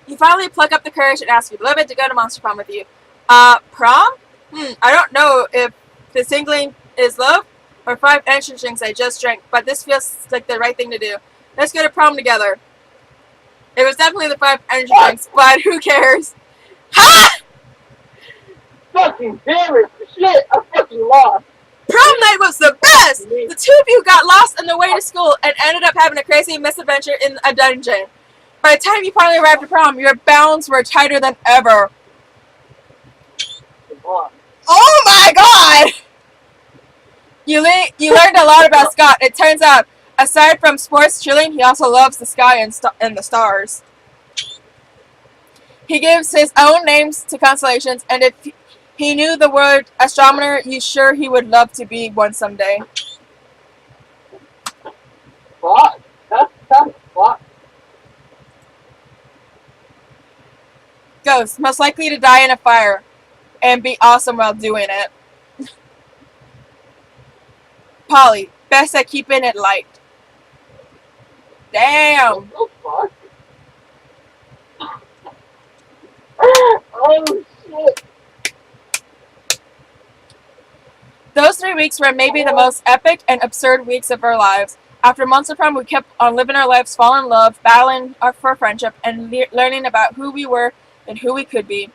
You finally pluck up the courage and ask your beloved to go to Monster Prom with you. Prom? I don't know if the singling is love or 5 energy drinks I just drank, but this feels like the right thing to do. Let's go to prom together. It was definitely the 5 energy drinks, but who cares? Ha! Fucking damn it! Shit, I fucking lost. Prom night was the best! The 2 of you got lost on the way to school and ended up having a crazy misadventure in a dungeon. By the time you finally arrived at prom, your bounds were tighter than ever. Oh my god! You learned a lot about Scott. It turns out, aside from sports chilling, he also loves the sky and the stars. He gives his own names to constellations, and if he knew the word astronomer, you sure he would love to be one someday. Fuck. That's fuck. Ghost, most likely to die in a fire, and be awesome while doing it. Polly, best at keeping it light. Damn. What the fuck? Oh shit. Those 3 weeks were maybe the most epic and absurd weeks of our lives. After Monster Prom, we kept on living our lives, falling in love, battling for friendship, and learning about who we were and who we could be.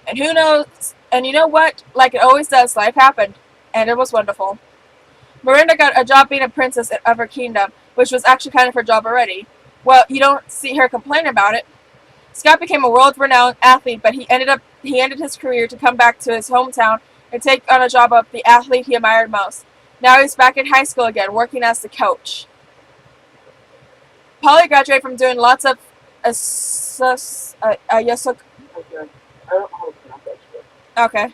And who knows? And you know what? Like it always does, life happened, and it was wonderful. Miranda got a job being a princess of her kingdom, which was actually kind of her job already. Well, you don't see her complain about it. Scott became a world-renowned athlete, but he ended his career to come back to his hometown and take on a job of the athlete he admired most. Now he's back in high school again, working as the coach. Polly graduated from doing lots of Okay.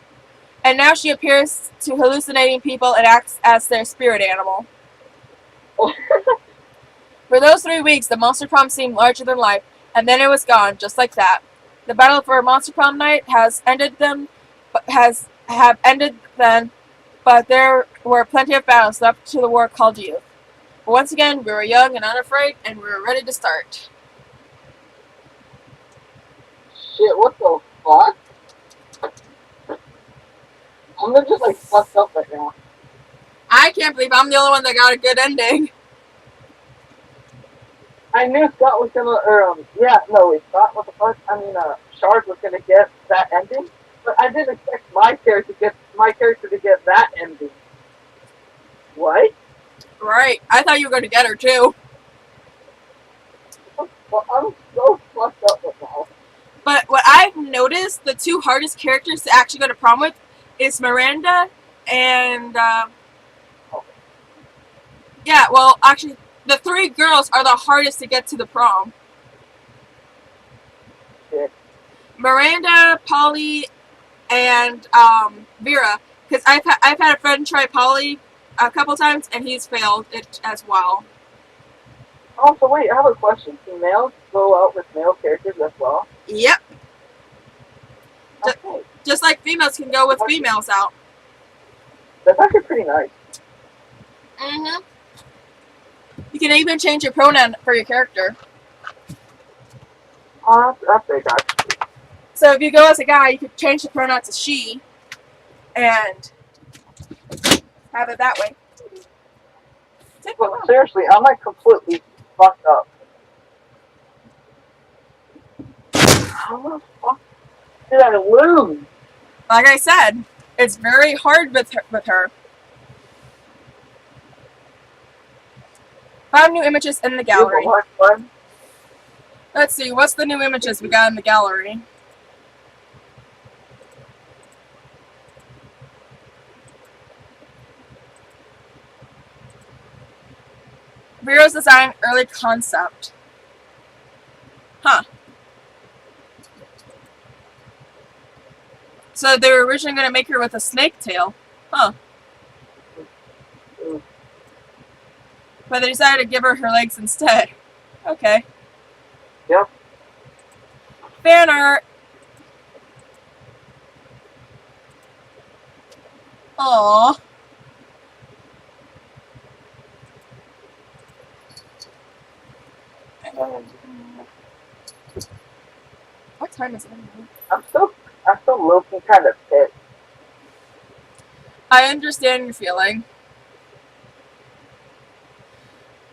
And now she appears to hallucinating people and acts as their spirit animal. For those 3 weeks, the Monster Prom seemed larger than life, and then it was gone, just like that. The battle for Monster Prom night has ended then, but there were plenty of battles left to the war called youth. But once again, we were young and unafraid, and we were ready to start. Shit, what the fuck? now. I can't believe I'm the only one that got a good ending. I knew Scott was gonna, Scott, what the fuck? Shard was gonna get that ending, but I didn't expect my character to get that ending. What? Right. I thought you were going to get her too. Well, I'm so fucked up with now. But what I've noticed, the two hardest characters to actually go to prom with is Miranda and, yeah, well, actually, the three girls are the hardest to get to the prom. Shit. Miranda, Polly, and Vera. Because I've had a friend try Polly a couple times, and he's failed it as well. Oh, so wait, I have a question. Can males go out with male characters as well? Yep. Okay. Just like females can go with females out. That's actually pretty nice. Mm-hmm. You can even change your pronoun for your character. Oh, that's big, actually. So if you go as a guy, you could change the pronoun to she, and have it that way. But seriously, I'm like completely fucked up. How the fuck did I lose? Like I said, it's very hard with her. 5 new images in the gallery. Let's see, what's the new images we got in the gallery? Vera's design early concept. Huh. So they were originally going to make her with a snake tail. Huh. But they decided to give her legs instead. Okay. Yep. Fan art. Aww. What time is it? I'm still looking kind of pissed. I understand your feeling.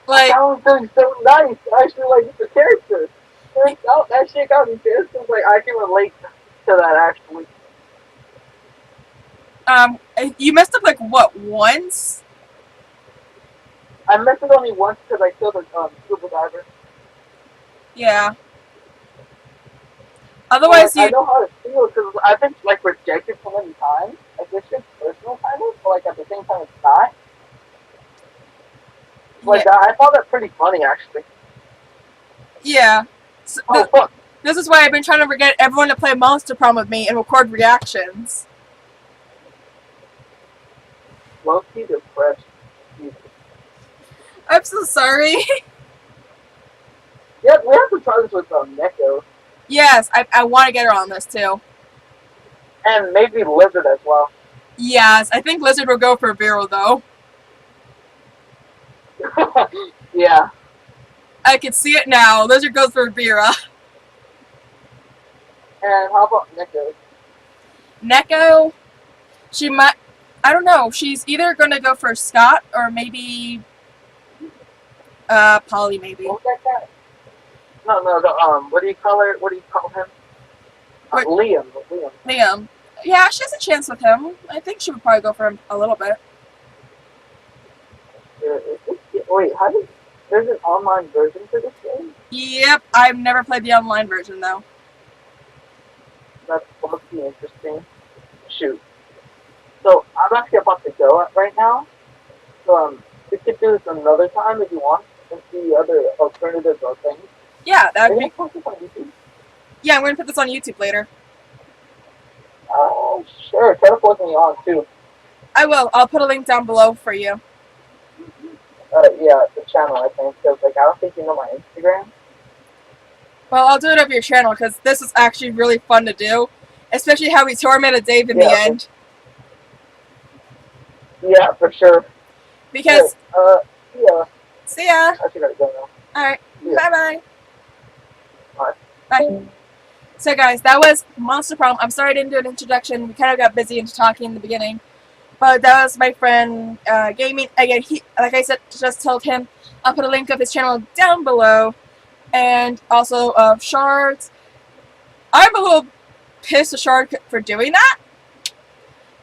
Like, that was doing so nice. I actually like the character. Turns out that shit got me pissed. Like I can relate to that actually. you messed up like what, once? I messed it only once because I killed a scuba diver. Yeah. Otherwise, I know how to feel because I've been like rejected so many times. Like this shit's personal kind of, but like at the same time it's not. Like yeah. I found that pretty funny actually. Yeah. So, Fuck. This is why I've been trying to get everyone to play Monster Prom with me and record reactions. Low-key depressed. I'm so sorry. Yeah, we have to try this with Neko. Yes, I want to get her on this too. And maybe Lizard as well. Yes, I think Lizard will go for Vero though. Yeah. I can see it now. Lizard goes for Vera. And how about Neko? Neko, she might. I don't know. She's either going to go for Scott or maybe Polly, maybe. What was that guy? No. What do you call her? What do you call him? Liam. Liam. Yeah, she has a chance with him. I think she would probably go for him a little bit. Wait, there's an online version for this game? Yep, I've never played the online version though. That's supposed to be interesting. Shoot. So I'm actually about to go right now. So we could do this another time if you want, and see other alternatives or things. Yeah, that would be. Post this on YouTube? Yeah, I'm gonna put this on YouTube later. Sure. Try to post me on too. I will. I'll put a link down below for you. Yeah, the channel I think. Cause like I don't think you know my Instagram. Well, I'll do it over your channel because this is actually really fun to do, especially how we tormented Dave in the end. Yeah, for sure. Because. Yeah. See ya. I should gotta go now. All right. Yeah. Bye-bye. Bye. Bye. So guys, that was Monster Prom. I'm sorry I didn't do an introduction. We kind of got busy into talking in the beginning. But that was my friend gaming. Again, he, like I said, just told him. I'll put a link of his channel down below, and also of Shards. I'm a little pissed at Shard for doing that,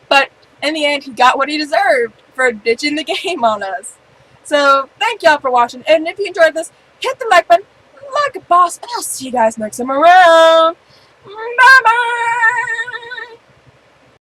but in the end, he got what he deserved for ditching the game on us. So thank y'all for watching, and if you enjoyed this, hit the like button, like a boss, and I'll see you guys next time around.